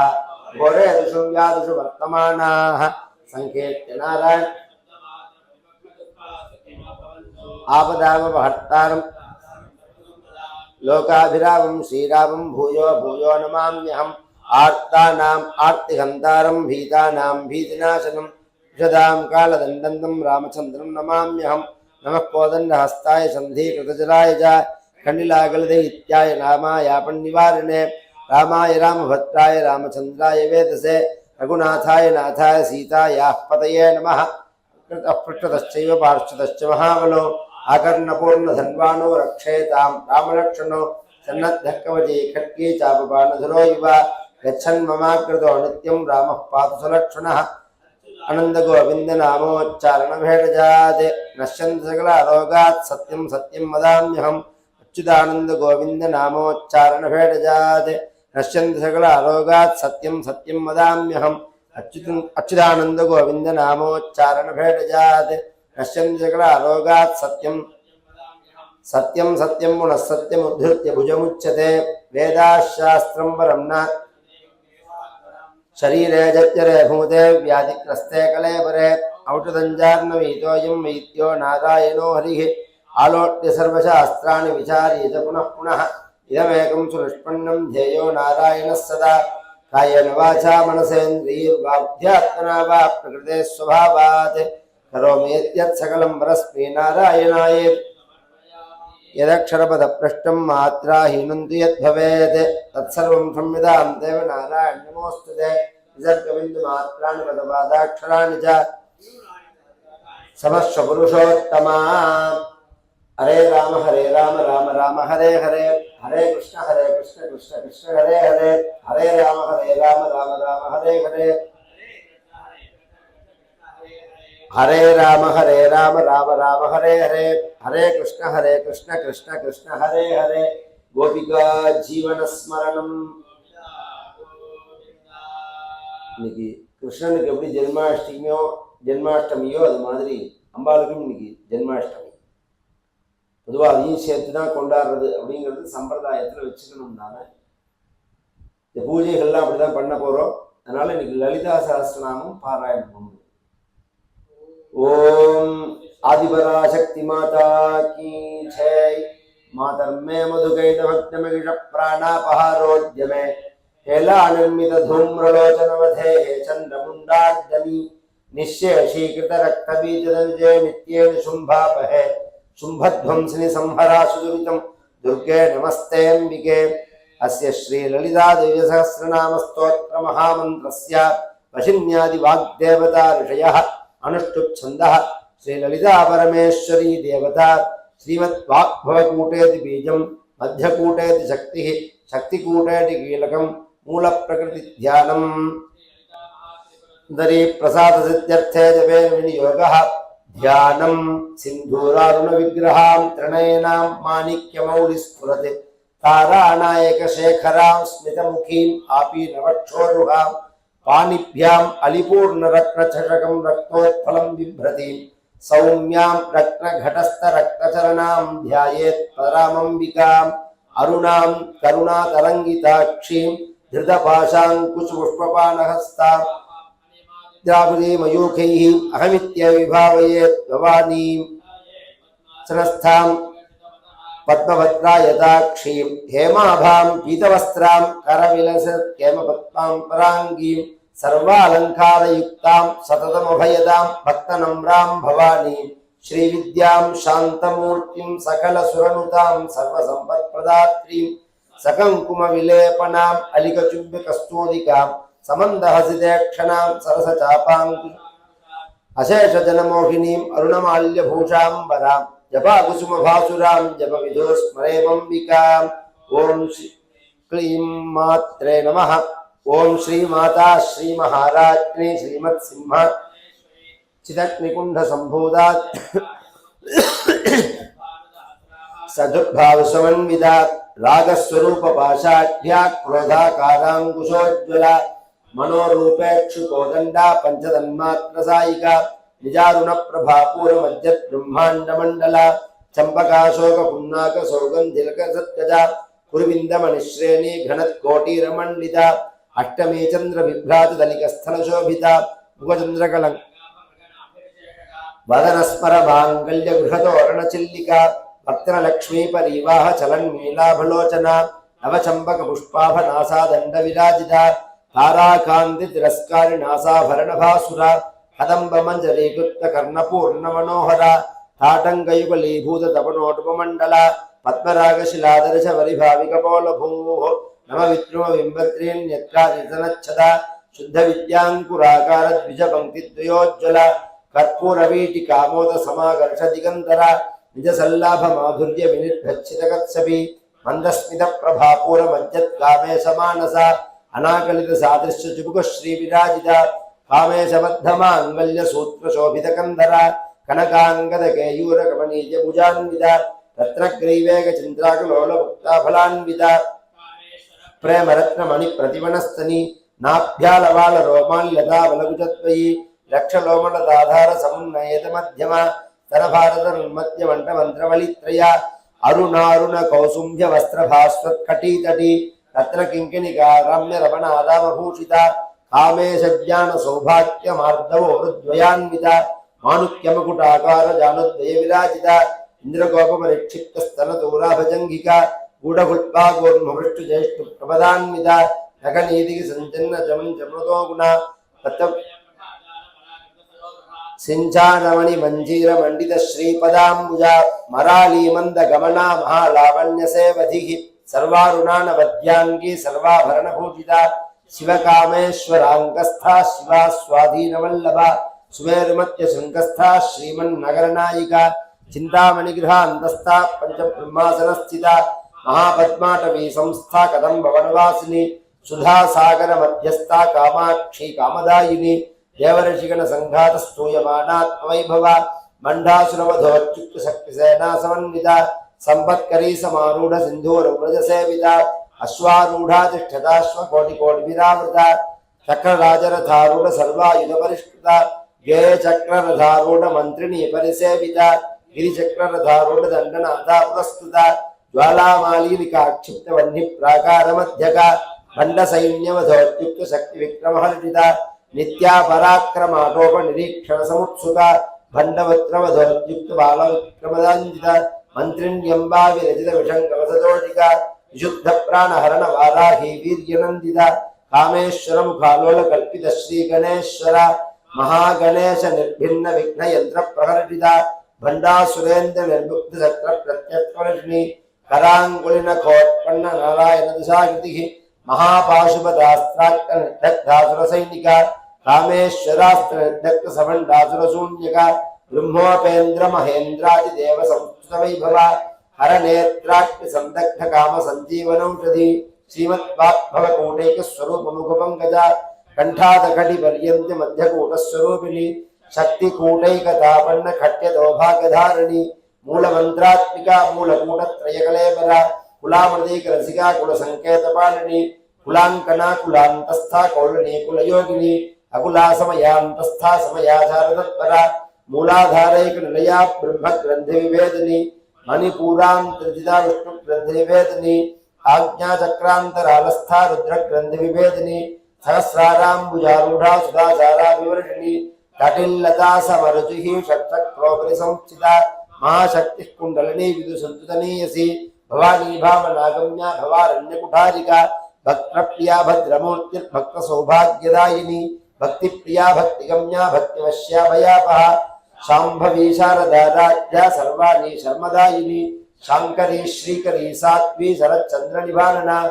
घोरेषु व्याधिषु वर्तमानाः संकीर्त्य नारायण आपदामपहर्तारम् लोकाभिरामं श्रीरामं भूयो भूयो नमाम्यहम् आर्तानाम् आर्तिहन्तारं भीतानां भीतिनाशनं विशदां कालदण्डं रामचन्द्रं नमाम्यहम् नमः कोदण्डहस्ताय सन्धिकृतजलाय च खण्डिलागलदैत्याय नामायापन्निवारिणे रामाय रामभद्राय रामचन्द्राय वेदसे रघुनाथाय नाथाय सीतायाः पतये नमः पृष्ठतश्चैव पार्श्वतश्च महाबलो आकर्णपूर्णधन्वानो रक्षेतां रामलक्षणो सन्नद्धकवचे खड्गे चापबाणधरो इव गच्छन्ममाकृतो नित्यं रामः पातु सलक्षणः आनन्दगोविन्दनामोच्चारणभेडजात् नश्यन्ति सकलारोगात् सत्यं सत्यं वदाम्यहम् अच्युतानन्दगोविन्दनामोच्चारणभेडजात् नश्यन्ति सकलारोगात् सत्यं सत्यं वदाम्यहम् अच्युतानन्दगोविन्दनामोच्चारणभेडजात् नश्यन्ति सकलारोगात् सत्यं सत्यं सत्यं पुनः सत्यमुद्धृत्य भुजमुच्यते वेदाशास्त्रं परं न शरीरे जज्जरे भूते व्याधिग्रस्ते कलेबरे औषधञ्जार्नवीतोऽयं वैद्यो नारायणो हरिः आलोट्य सर्वशास्त्राणि विचार्य च पुनः पुनः इदमेकं सुनिष्पन्नं ध्येयो नारायणः सदा कायेन वाचा मनसेन्द्रियैर्वाध्यात्मना वा प्रकृते स्वभावात् करोमीत्यत् सकलं परस्मै नारायणायेति यदक्षरपदभ्रष्टं मात्राहीनं तु यद्भवेत् तत्सर्वं संविदां देव नारायण नमोऽस्तुते विसर्गबिन्दुमात्राणि पदपादाक्षराणि च समश्वपुरुषोत्तमा हरे राम राम राम हरे हरे हरे कृष्ण कृष्ण कृष्ण हरे हरे हरे राम राम राम हरे हरे हरे राम राम हरे हरे हरे कृष्ण कृष्ण कृष्ण हरे हरे गोपिका जीवन स्मरणम இன்னைக்கு கிருஷ்ணனுக்கு எப்படி ஜென்மாஷ்டமியோ அது மாதிரி அம்பாளுக்கும் இன்னைக்கு ஜென்மாஷ்டமி. பொதுவாக அதையும் சேர்த்து தான் கொண்டாடுறது அப்படிங்கிறது சம்பிரதாயத்தில் வச்சுக்கணும் தானே. இந்த பூஜைகள்லாம் அப்படி தான் பண்ண போகிறோம். அதனால் இன்னைக்கு லலிதா சஹஸ்ரநாமம் பாராயணம் பண்ணும். ओम आदिपराशक्ति माता की जय. मातर्मे मे मधुकैटभग्नमगिष प्राणापहारोद्यमे हेलानिर्मित धूम्रलोचनवधे चन्द्रमुण्डार्दनी निःशेषीकृत रक्तबीजदनुजे नित्येन शुम्भापहे शुम्भध्वंसिनि संहरासुदुरितं दुर्गे नमस्तेऽम्बिके। अस्य श्री ललिता देवी सहस्रनाम स्तोत्र महामन्त्रस्य वशिन्यादि वाग्देवता ऋषयः अनुष्टुप् छन्दः श्री ललिता परमेश्वरी देवता श्रीमद्वाग्भवकूटेति बीजं मध्यकूटेति शक्तिः शक्तिकूटेति कीलकं मूलप्रकृतिध्यानम् दरी प्रसादसिद्ध्यर्थे जपेन विनियोगः ध्यानं सिन्धूरारुणविग्रहां त्रिनयनां माणिक्यमौलिस्फुरते तारानायकशेखरां स्मितमुखीम् आपीनवक्षोरुहां पाणिभ्याम् अलिपूर्णरत्नचषकं रक्तोत्फलं बिभ्रतीं सौम्यां रत्नघटस्थरक्तचरणां ध्यायेत् परामम्बिकाम् अरुणां करुणातरङ्गिताक्षीं धृतपाशाङ्कुशपुष्पपाणहस्तां द्राविडीमयूखैः अहमित्यविभावयेत् भवानीं स्रस्थां पद्मभद्रायताक्षीं हेमाभां पीतवस्त्रां करविलसत्केमपद्मां पराङ्गीं सर्वालङ्कारयुक्तां सततमभयदां भक्तनम्रां भवानीं श्रीविद्यां शान्तमूर्तिं सकलसुरनुतां सर्वसम्पत्प्रदात्रीं सकङ्कुमविलेपनाम् अलिकचुम्बकस्तूदिकां समन्दहसितेक्षणां सरसचापाङ्कुश अशेषजनमोहिनीम् अरुणमाल्यभूषाम्बरां जपाकुसुमभासुरां जपविधोस्मरेमम्बिकाम्। ॐ क्लीं मात्रे नमः। ॐ श्रीमाता श्रीमहाराज्ञी श्रीमत्सिंह चिदग्निकुण्डसम्भूतात् सदुर्भावसमन्विता रागस्वरूपपाशाढ्या क्रोधाकाराङ्कुशोज्ज्वला मनोरूपेक्षुकोदण्डा पञ्चतन्मात्रसायिका निजारुणप्रभापूरमध्यब्रह्माण्डमण्डला चम्पकाशोकपुन्नाकसौगन्धिलकसत्कजा कुरुविन्दमणिश्रेणी घनत्कोटीरमण्डिता अष्टमी चन्द्रविभ्राजदलिकस्थलशोभिता मुखचन्द्रकलं वदनस्मरमाङ्गल्यगृहतोरणचिल्लिका भक्तलक्ष्मीपरीवाह चलन्मीलाभलोचना नवचम्पकपुष्पाभनासादण्डविराजिता ताराकान्तितिरस्कारिणासाभरणभासुरा कदम्बमञ्जरीकृतकर्णपूर्णमनोहरा ताटङ्गयुगलीभूततपनोटुपमण्डला पद्मरागशिलादर्शवरिभाविकपोलभूः नमविद्रुमबिम्बत्रीन्यत्रादितनच्छदा शुद्धविद्याङ्कुराकारद्विजपङ्क्तिद्वयोज्ज्वला कर्पूरवीटिकामोदसमाकर्षदिगन्तरा निजसल्लाभमाधुर्यविनिर्भच्छितकत्सपि मन्दस्मितप्रभापूरमज्जत्कामेशमानसा अनाकलितसादृश्यचुबुकश्रीविराजिता कामेशबद्धमाङ्गल्यसूत्रशोभितकन्धरा कनकाङ्गदकेयूरकमनीयभुजान्विता रत्नग्रीवेगचन्द्राकुलोलमुक्ताफलान्विता प्रेमरत्नमणिप्रतिमनस्तनी नाभ्यालवालरोमाल्यतावलकुचत्वयी लक्षलोमलदाधारसमुन्नयेतमध्यमा स्तनभारतन्मध्यमण्डमन्त्रवलित्रया अरुणारुणकौसुम्भ्यवस्त्रभास्वत्कटीतटी रत्नकिङ्किणिका रम्यरमणादामभूषिता कामेशज्ञानसौभाग्यमार्दवोरुद्वयान्विता माणुक्यमकुटाकारजानुद्वयविराजिता इन्द्रगोपपरिक्षिप्तस्तनतूराभजङ्घिका गूढपुष्पागोर्मभृष्टुज्येष्ठप्रपदान्विता नखनीतिसञ्जन्नजमञ्जमृतो गुणा सिञ्चानमणिमञ्जीरमण्डितश्रीपदाम्बुजा मरालीमन्दगमना महालावण्यसेवधिः सर्वारुणानवद्याङ्गी सर्वाभरणभूषिता शिवकामेश्वराङ्गस्था शिवा स्वाधीनवल्लभा सुमेरुमत्यशृङ्गस्था श्रीमन्नगरनायिका चिन्तामणिगृहान्तस्था पञ्चब्रह्मासनस्थिता महापद्माटवी संस्था कदम्बवनवासिनी सुधासागरमध्यस्था कामाक्षी कामदायिनी देवर्षिगणसङ्घातस्तूयमानात्मवैभवा मण्डासुरवधोच्युक्तशक्तिसेना समन्विता सम्पत्करी समारूढ सिन्धूरव्रजसेविता अश्वारूढ़ा तिष्ठताश्वकोटिकोटिभिरावृता चक्रराजरथारूढ़ सर्वायुधपरिष्कृता गेयचक्ररथारूढ़ मन्त्रिणी परिसेविता गिरिचक्ररथारूढ़ दण्डनाथा पुरस्कृता ज्वालामालीलिकाक्षिप्तवह्निप्राकारमध्यका भण्डसैन्यवधोद्युक्तशक्तिविक्रमहर्षिता नित्या पराक्रमाटोपनिरीक्षणसमुत्सुका भण्डवक्त्रवधोद्युक्तबालविक्रमदान्विता मंत्रिण्यंबा विरचित विषंगवसदोजिका विशुद्ध प्राणहरण वाराही वीर्यनंदिता कामेश्वर मुखालोल कल्पित श्री गणेश्वर महागणेश निर्भिन्न विघ्न यंत्र प्रहर्षिता भंडा सुरेंद्र निर्मुक्त चक्र प्रत्यक्षवर्षिणी करांगुलिन खोत्पन्न नारायण दिशाकृति महापाशुपदास्त्राक्तनिर्दग्धासुर सैनिका कामेश्वरास्त्र निर्दग्ध सभंडासुर शून्यका ब्रह्मोपेन्द्र महेन्द्रादिदेव संस्कृत वैभव हर नेत्राक्ति संदग्ध काम संजीवनौषधि श्रीमद्वाग्भव कोटैक स्वरूप मुख पंकजा कंठाद घटी पर्यंत मध्यकूट स्वरूपिणी शक्ति कूटैकतापन्न खट्य दौभाग्यधारिणी मूल मंत्रात्मिका मूलकूट त्रयकलेबरा कुलामृदिक रसिका कुल संकेत पालिनी कुलांकना कुलांतस्था कौलनी कुलयोगिनी अकुला समयांतस्था समयाचार तत्परा मूलाधारैक निलया ब्रह्म ग्रंथि विभेदिनी मणिपूरांतर्जिता विष्णु ग्रंथि विभेदिनी आज्ञा चक्रांतरालस्था रुद्र ग्रंथि विभेदिनी सहस्राराम्बुजारूढ़ा सुधाचारा विवर्षिणी कटिल्लता समरुचिः षट्चक्रोपरि संस्थिता महाशक्ति कुंडलिनी विदुसंतुतनीयसी भवानी भावनागम्या भवारण्यकुठारिका भक्तप्रिया भद्रमूर्ति भक्त सौभाग्यदायिनी भक्तिप्रिया भक्तिगम्या भक्तिवश्या भयापहा शांभवी शारदा राज्ञा सर्वाणी शर्मदायिनी शांकरी श्रीकरी सात्वी शरच्चंद्र निभानना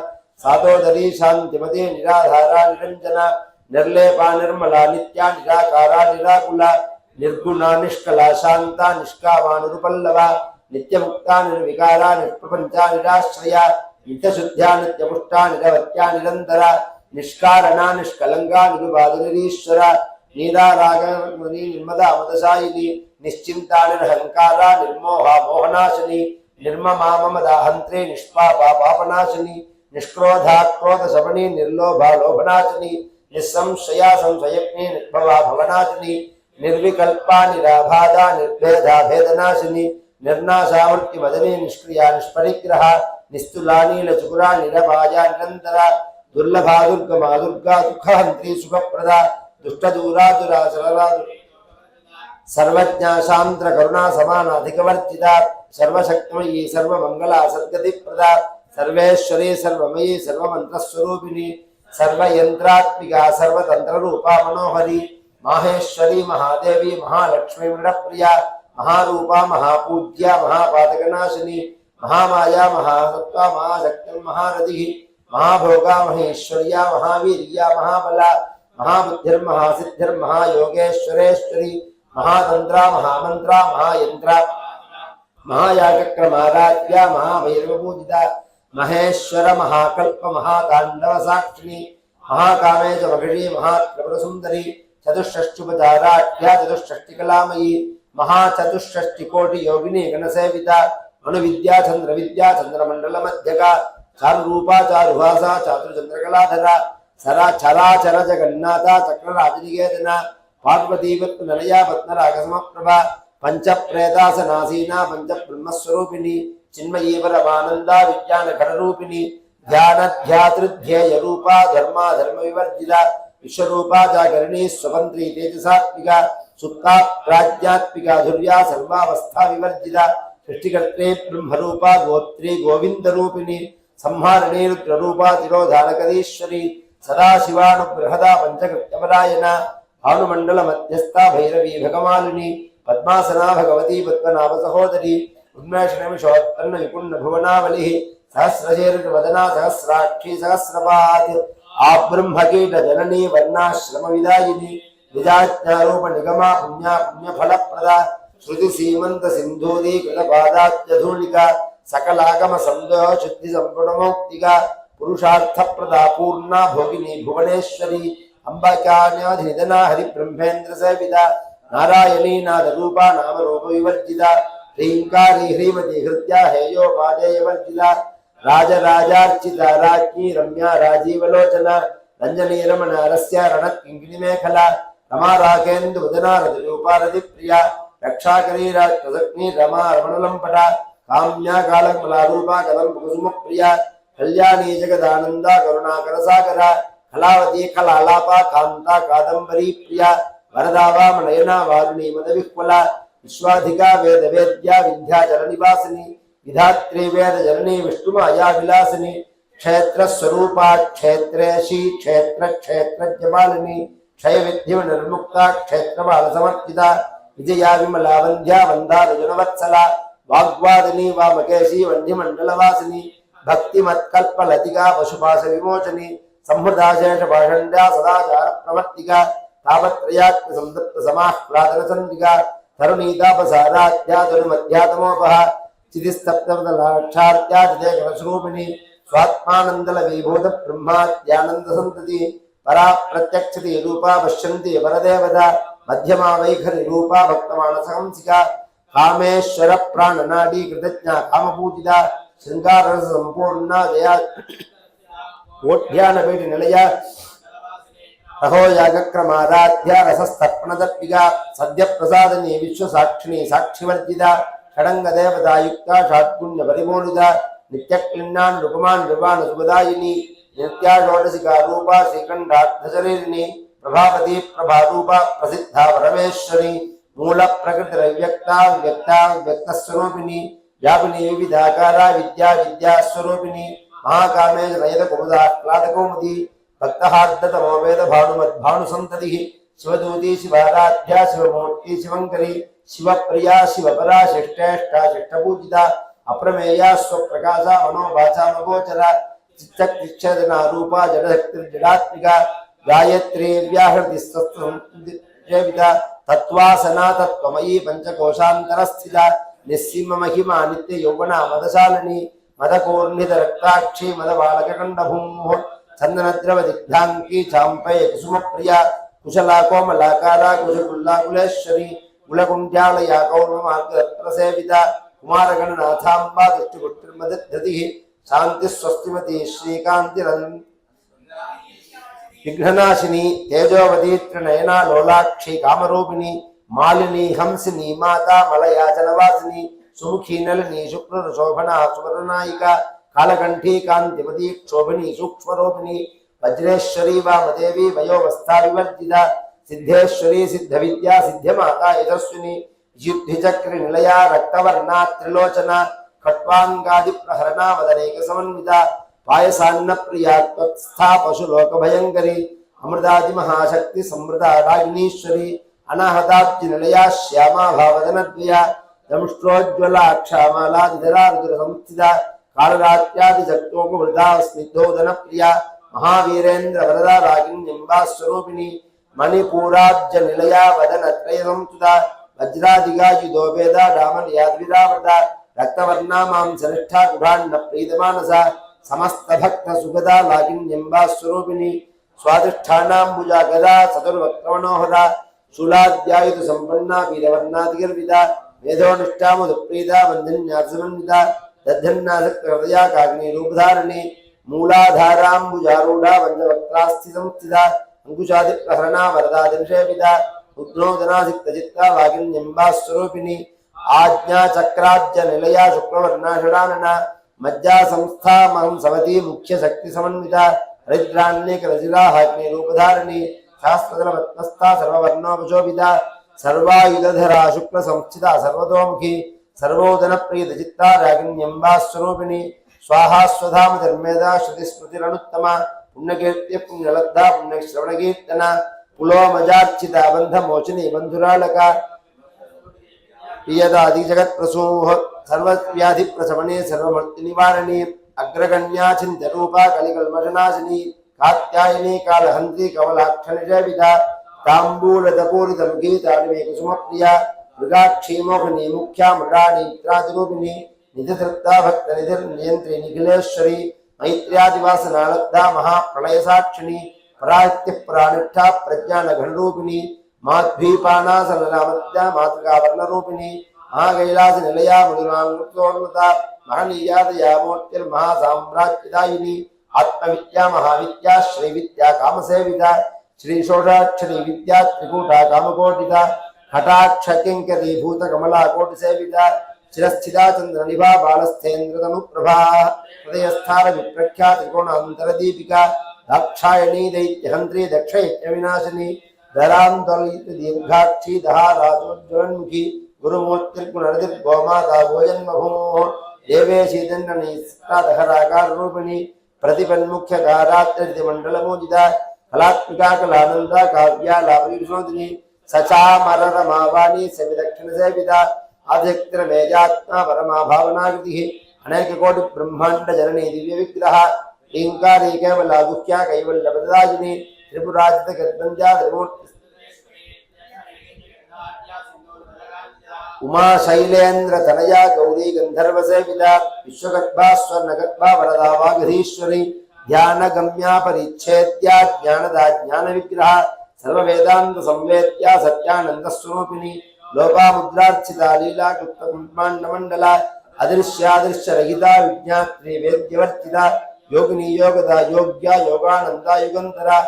सातोदरी शांतिमती निराधारा निरंजना निर्लेपा निर्मला नित्या निराकारा निराकुला निर्गुणा निष्कला शांता निष्कामानुपल्लवा नित्यमुक्ता निर्विकारा निष्प्रपंचा निराश्रया नित्यशुद्ध्या नित्यपुष्टा निरवत्या निरंतरा निष्कारणा निष्कलंका निरुबाधनिरीश्वरा नीरारागमणि निर्मदा मदशायिनी निश्चिंता निरहंकारा निर्मोहा मोहनाशिनी निर्ममा ममदाहंत्रे निष्पापा पापनाशिनी निष्क्रोधा क्रोध शमनी निर्लोभा लोभनाशिनी निस्संशया संशयज्ञे निर्भवा भवनाशिनी निर्विकल्पा निराबाधा निर्भेदा भेदनाशिनी निर्नाशा मृत्युमदनी निष्क्रिया निष्परिग्रहा निस्तुला नीलचुकुरा निरभाजा निरंतरा दुर्लभा दुर्गमा दुर्गा दुःखहंत्री सुखप्रदा दुष्टदूरा दुराचरा सर्वज्ञा शांत्र करुणा समानाधिकवर्जिता सर्वशक्तिमयी सर्वमंगला सद्गतिप्रदा सर्वेश्वरी सर्वमयी सर्वमंत्रस्वरूपिणी सर्वयंत्रात्मिका सर्वतंत्ररूपा मनोहरी माहेश्वरी महादेवी महालक्ष्मी मृडप्रिया महारूपा महापूज्या महापातकनाशिनी महामाया महासत्ता महाशक्ति महारथि महाभोगा महेश्वर्या महावीर्या महाबला महाबुद्धिर्महासिद्धिर्महायोगेश्वरेश्वरी महातंत्रा महामंत्रा महायंत्रा महायागक्रमाराध्या महाभैरवपूजिता महेश्वर महाकल्प महातांडव साक्षिणी महाकामेश मगिषी महात्रिपुरसुंदरी चतुष्षष्टुपचाराढ्या चतुष्षष्टिकलामयी महाचतुष्षष्टिकोटि योगिनी गणसेविता मनुविद्या चंद्रमंडल मध्यका चारुरूपा चारुभासा चातुर्चंद्रकलाधरा सरा चराचर जगन्नाथा चक्रराजनिकेतना पार्वती नलया पद्मरागसमप्रभा पंच प्रेतासनासीना पंच ब्रह्मस्वरूपिणी चिन्मयी परमानंदा विज्ञान घटरूपिणी ध्यान ध्यातृध्येय रूपा धर्मा धर्म विवर्जिता विश्वरूपा जागरणी स्वतंत्री तेजसात्मिका सुप्ता प्राज्ञात्मिका धुर्या सर्वावस्था विवर्जिता सृष्टिकर्त्री ब्रह्मरूपा गोत्री गोविंद रूपिणी संहारिणी रुद्ररूपा तिरोधानकरीश्वरी सदाशिवानुग्रहदा पंचकृत्यपरायणा भानुमंडल मध्यस्था भैरवी भगमालिनी पद्मासना भगवती पद्मनाभ सहोदरी उन्मेषनिमिषोत्पन्न विपुण्ण भुवनावलिः सहस्रशीर्षवदना सहस्राक्षी सहस्रपात् आब्रह्मकीट जननी वर्णाश्रम विदायिनी विजाज्ञारूप निगमा पुण्या पुण्यफलप्रदा श्रुति सीमंत सिंधूरी कृतपादात्यधूलिका सकलागम संदेह शुद्धि संपूर्णमौक्तिका पुरुषार्थ प्रदा पूर्णा भोगिनी भुवनेश्वरी अंबाक्यान्याधिनिधना हरि ब्रह्मेन्द्र सेविता नारायणी नाद रूपा नाम रूप विवर्जिता ह्रींकारी ह्रीमती हृत्या हेयोपादेय वर्जिता राजराजार्चिता राज्ञी रम्या राजीवलोचना रंजनी रमण रस्य रणकिंकिणी मेखला रमा राकेन्दु वदना रति रूपा रति प्रिया रक्षाकरी राजग्नि रमा रमणलंपटा काम्या कालकमला रूपा कदम कुसुम प्रिया कल्याणी जगदानंदा करुणाकर सागरा कलावती कलालापा कांता कादंबरी प्रिया वरदा वामनयना वारुणी मदविह्वला विश्वाधिका वेद वेद्या विद्याचल निवासिनी विधात्री वेद जननी विष्णुमाया विलासिनी क्षेत्र स्वरूपा क्षेत्रेशी क्षेत्र क्षेत्रज्ञमालिनी क्षय विद्यम निर्मुक्ता क्षेत्रमाल समर्पिता विजया विमला वंद्या वंदारुजनवत्सला वाग्वादिनी वामकेशी वन्यमंडलवासिनी भक्तिमत्कल्पलतिका पशुपाश विमोचनी संहृदाशेष भाषण्या सदाचार प्रवर्तिका तावत्रयात्म संदप्त समाह्लादन संदिका तरुणीतापसाराध्यातनुमध्यातमोपः चितिस्तप्तमदलाक्षार्त्यादिदेकरस्वरूपिणी स्वात्मानन्दल विभूत ब्रह्माद्यानन्द संतति परा प्रत्यक्षति रूपा पश्यन्ति परदेवता मध्यमा वैखरि रूपा भक्तमानसहंसिका कामेश्वर प्राणनाडी कृतज्ञा कामपूजिता श्रृंगार संपूर्णा जया ओढ्यानपेटि निलया रहो यागक्रमाराध्या रसस्तर्पणदर्पिका सद्य प्रसादनी विश्वसाक्षिणी साक्षिवर्जिता षडंग देवता युक्ता षाट्पुण्य परिमोलिता नित्यक्लिन्नान् रूपमान् निर्वाण सुखदायिनी नित्या षोडशिका रूपा श्रीकण्ठार्थशरीरिणी प्रभावती प्रभारूपा प्रसिद्धा परमेश्वरी मूल प्रकृतिरव्यक्ता व्यक्ता व्यक्तस्वरूपिणी व्यापिनी विविधाकारा विद्या विद्यास्वरूपिणी महाकामेश नयत कुमुदाह्लादकौमुदी भक्तहार्दतमो वेद भानुसंततिः शिवदूती शिवाराध्या शिवमूर्ति शिवंकरी शिवप्रिया शिवपरा शिष्टेष्टा शिष्टपूजिता अप्रमेया स्वप्रकाशा मनोवाचा मगोचरा चित्तक्षेदना रूपा जडशक्तिर्जडात्मिका गायत्री व्याहृतिस्तत्सेविता तत्वासना तत्त्वमयी पंचकोशान्तरस्थिता निस्सीम महिमा नित्य यौवना मदशालिनी मदकोर्निध रक्ताक्षी मदबालककण्डभूमुः चंदनद्रव दिग्धांकी चांपय कुसुम प्रिया कुशला कोमलाकारा कुशकुल्लाकुलेश्वरी कुलकुंड्यालया कौर्ममार्गसेविता कुमारगणनाथांबा दृष्टिपुत्रिर्मदधतिः शांति स्वस्तिमती श्रीकांति विघ्ननाशिनी तेजोवती त्रिनयना लोलाक्षी कामरूपिणी मालिनी हंसिनी माता मलयाचलवासिनी सुमुखी नलिनी शुक्र शोभना सुवर्णनायिका कालकंठी कांतिमती क्षोभिनी सूक्ष्मरूपिणी वज्रेश्वरी वामदेवी वयोवस्था विवर्जिता सिद्धेश्वरी सिद्धविद्या सिद्धमाता यशस्विनी युद्धिचक्र निलया रक्तवर्णा त्रिलोचना खट्वांगादि प्रहरणा वदनेक समन्विता पायसान्न प्रिया त्वस्था पशुलोक भयंकरी अमृतादि महाशक्ति समृता रागिनीश्वरी अनाहताब्ज निलया श्यामा भावदनद्वया दंष्ट्रोज्ज्वला क्षामालादिधरा रुद्र संस्थिता कालरात्यादि जगतोपवृता स्निग्धोदन प्रिया महावीरेन्द्र वरदा रागिण्यंबा स्वरूपिणी मणिपूराब्ज निलया वदन त्रय संस्थिता वज्रादिगायुधोपेदा डामलयाद्विरावृता रक्तवर्णा मांसनिष्ठा कुभान्न प्रीतमानसा समस्त भक्त सुगदा लागिन्यंबा स्वरूपिणी स्वादिष्ठानाम्बुजा गदा चतुर्वक्त्रमनोहरा शूलाद्यायुध संपन्ना वीरवर्णादिगर्विता वेदोनिष्ठामुदप्रीता बन्धन्यासमन्विता दद्धन्नासक्तहृदया काग्नि रूपधारिणी मूलाधाराम्बुजारूढा वज्रवक्त्रास्थितंस्थिता अंकुशादिप्रहरणा वरदादिनिषेविता उद्नोदनासिक्तचित्ता वागिन्यंबा स्वरूपिणी आज्ञा चक्राब्ज निलया शुक्रवर्णा षडानना मज्जा संस्था महं सवती मुख्य शक्ति समन्विता हरिद्राण्येक रजिरा हाग्नि रूपधारिणी शास्त्रदलवत्नस्था सर्ववर्णोपशोभिता सर्वायुधधरा शुक्ल संस्थिता सर्वतोमुखी सर्वोदन प्रिय चित्ता रागिण्यंबा स्वरूपिणी स्वाहा स्वधाम धर्मेदा श्रुति स्मृतिरनुत्तमा पुण्यकीर्त्य पुण्यलब्धा पुण्यश्रवणकीर्तना पुलोमजार्चिता बंधमोचनी बंधुरालका प्रियदादि जगत प्रसूह सर्वव्याधि प्रशमने सर्वमर्ति निवारणी अग्रगण्या चिंत्य रूपा कलिकल्मषनाशिनी कात्यायनी कालहंत्री कमलाक्ष निषेविता तांबूलदपूरितमुखी ताडिमे कुसुमप्रिया मृगाक्षी मोहिनी मुख्या मृगाणी त्रादिरूपिणी निधिधृत्ता भक्त निधिर्नियंत्री निखिलेश्वरी मैत्र्यादिवासनालब्धा महाप्रलय साक्षिणी परात्य प्राणिष्ठा प्रज्ञान घनरूपिणी माध्वीपानासनलामत्या मातृका वर्णरूपिणी महाकैलास निलया मृदुनान्मुक्तोन्मता महनीयादया मूर्तिर्महासाम्राज्यदायिनी आत्मविद्या महाविद्या श्रीविद्या कामसेविता श्रीशोषाक्षरी विद्या त्रिकूटा कामकोटिता हठाक्ष किंकरी भूत कमला कोटिसेविता चिरस्थिता चंद्रनिभा बालस्थेन्द्रतनुप्रभा हृदयस्थान विप्रख्या त्रिकोणान्तरदीपिका दाक्षायणी दैत्यहंत्री दक्षयज्ञविनाशिनी धरांतलित दीर्घाक्षी दहाराजोज्ज्वलन्मुखी गुरुमूर्तिर्गुणरतिर्गोमाता भोजन्मभूमोः देवेशीदण्डनीस्तादहराकाररूपिणी प्रतिपन्मुख्यकारात्रिमण्डलमोदिता कलात्मिका कलानन्दा काव्या लाभविनोदिनी सचामररमावाणी सविदक्षिणसेविता आदित्यमेजात्मा परमा भावनाकृतिः अनेककोटि ब्रह्मांड जननी दिव्य विग्रह ईंकारी केवला गुह्या कैवल्यपदायिनी त्रिपुराजित गर्भंजा त्रिमूर्ति उमा शैलेन्द्र तनया गौरी गंधर्व सेविता विश्वगर्भा स्वर्णगर्भा वरदा वागधीश्वरी ध्यान गम्या परिच्छेद्या ज्ञानदा ज्ञान विग्रह सर्व वेदांत संवेद्या सत्यानंद स्वरूपिणी लोपा मुद्रार्चिता लीला गुप्त ब्रह्मांड मंडला अदृश्यादृश्य रहिता विज्ञात्री वेद्यवर्तिता योगिनी योगदा योग्या योगानंदा युगंतरा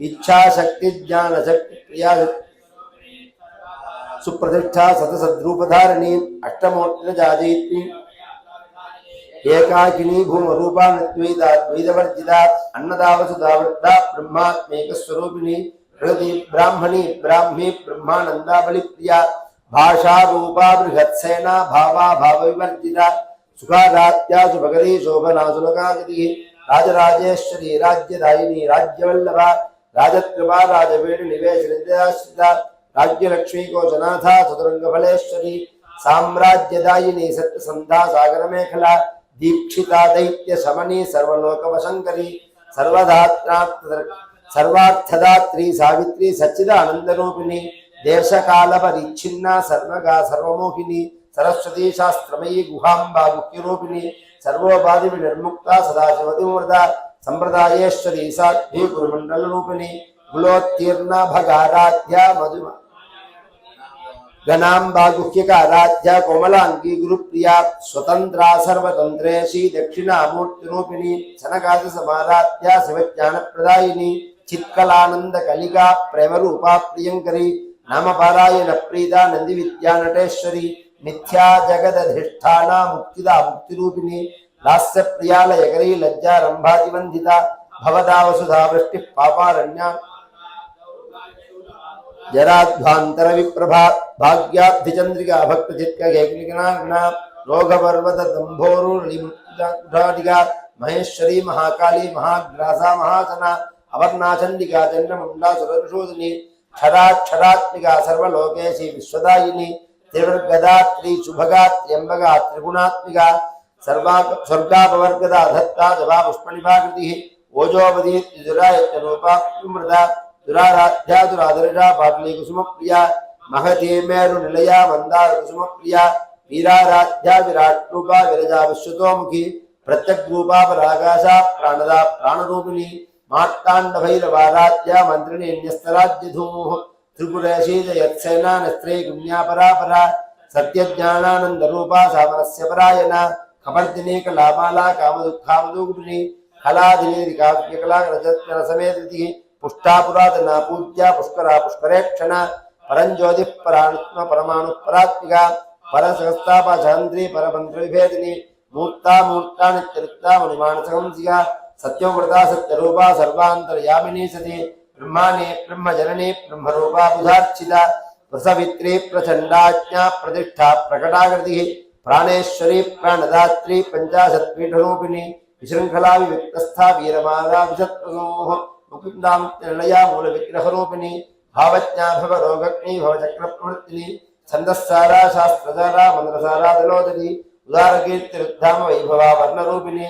इच्छा शक्ति ज्ञान शक्ति क्रिया सुप्रतिष्ठा सतसद्रूपधारिणी अष्टमोत्तरजाजयित्री एकाकिनी भूमरूपा द्वैता द्वैतवर्जिता अन्नदावसुधावृद्धा ब्रह्मात्मेक स्वरूपिणी प्रगति ब्राह्मणी ब्राह्मी ब्रह्मानंदा बलिप्रिया भाषा रूपा बृहत्सेना भावा भाव विवर्जिता सुखादात्या सुभगरी शोभना सुलकागति राजराजेश्वरी राज्यदायिनी राज्यवल्लभा राजकृपा राजवेणु निवेश नित्याश्रिता राज्यलक्ष्मी कोशनाथा चतुरंगफलेश्वरी साम्राज्यदायिनी सत्यसंधा सागर मेखला दीक्षिता दैत्य शमनी सर्वलोकवशंकरी सर्वार्थदात्री सावित्री सच्चिदानंद रूपिणी देश काल परिच्छिन्ना सर्वगा सर्वमोहिनी सरस्वती शास्त्रमयी गुहांबा मुख्यरूपिणी सर्वोपाधि निर्मुक्ता सदाशिवतिमूर्ता संप्रदायेश्वरी साध्वी गुरुमंडल रूपिणी गुलोत्तीर्णा भगाराध्या मधु गणांबा गुह्यकाराध्या कोमलांगी गुरुप्रिया स्वतंत्रा सर्वतंत्रेशी दक्षिणामूर्ति रूपिणी सनकाद समाराध्या शिवज्ञान प्रदायिनी चित्कलानंद कलिका प्रेम रूपा प्रियंकरी नाम पारायण प्रीता नंदी विद्या नटेश्वरी मिथ्या जगदधिष्ठाना मुक्तिदा मुक्तिरूपिणी लास्य प्रियालयकरी लज्जा रंभादिवंदिता भवदा वसुधा वृष्टि पापारण्या जराध्वांतर विप्रभा भाग्याब्धिचंद्रिका भक्त चित्कगैग्निगणा रोगपर्वत दंभोरुलिमुद्रादिका महेश्वरी महाकाली महाग्रासा महासना अवर्णाचंडिका चंद्रमुंडा सुरशोधिनी क्षरात्मिका सर्वलोकेशी विश्वदायिनी त्रिवर्गदा त्रिशुभगा त्र्यंबगा त्रिगुणात्मिका स्वर्गापवर्गदा धत्ता जवा पुष्पनिभाकृतिः ओजोपदी दुरायत्यरूपा मृदा दुराराध्या दुरादर्शा पाटली कुसुमप्रिया महती मेरु निलया मंदार कुसुमप्रिया वीराराध्या विराट रूपा विरजा विश्वतोमुखी प्रत्यक रूपा पराकाशा प्राणदा प्राणरूपिणी मार्तांड भैरवाराध्या मंत्रिणी न्यस्तराज्यधूः त्रिपुरेशी जयत्सेना नस्त्रे गुण्या परापरा सत्यज्ञानानंद रूपा सामरस्य परायणा खपर्दिनी कलामाला कामदुःखामदुगुणी कलाधिनी काव्यकला रजत्न समेतिः पुष्टा पुरातना पूज्या पुष्करा पुष्करेक्षणा परंज्योति परात्म परमाणु परात्मिका परसहस्तापाचंद्री परमंत्र विभेदिनी मूर्ता मूर्ता नित्यरिक्ता मणिमानसहंसिका सत्यव्रता सत्यरूपा सर्वांतर्यामिनी सती ब्रह्माणे ब्रह्मजननी ब्रह्मरूपा बुधार्चिता प्रसवित्री प्रचंडाज्ञा प्रतिष्ठा प्रकटाकृतिः प्राणेश्वरी प्राणदात्री पंचाशत्पीठरूपिणी विशृंखला विविक्तस्था वीरमाला विशत्प्रसोः मुकुन्दामुक्तिनिलया मूलविग्रहरूपिणी भावज्ञा भवरोगग्नी भवचक्रप्रवृत्तिनी छन्दस्सारा शास्त्रसारा मन्द्रसारा दलोदरी उदारकीर्तिरुद्धाम वैभवा वर्णरूपिणी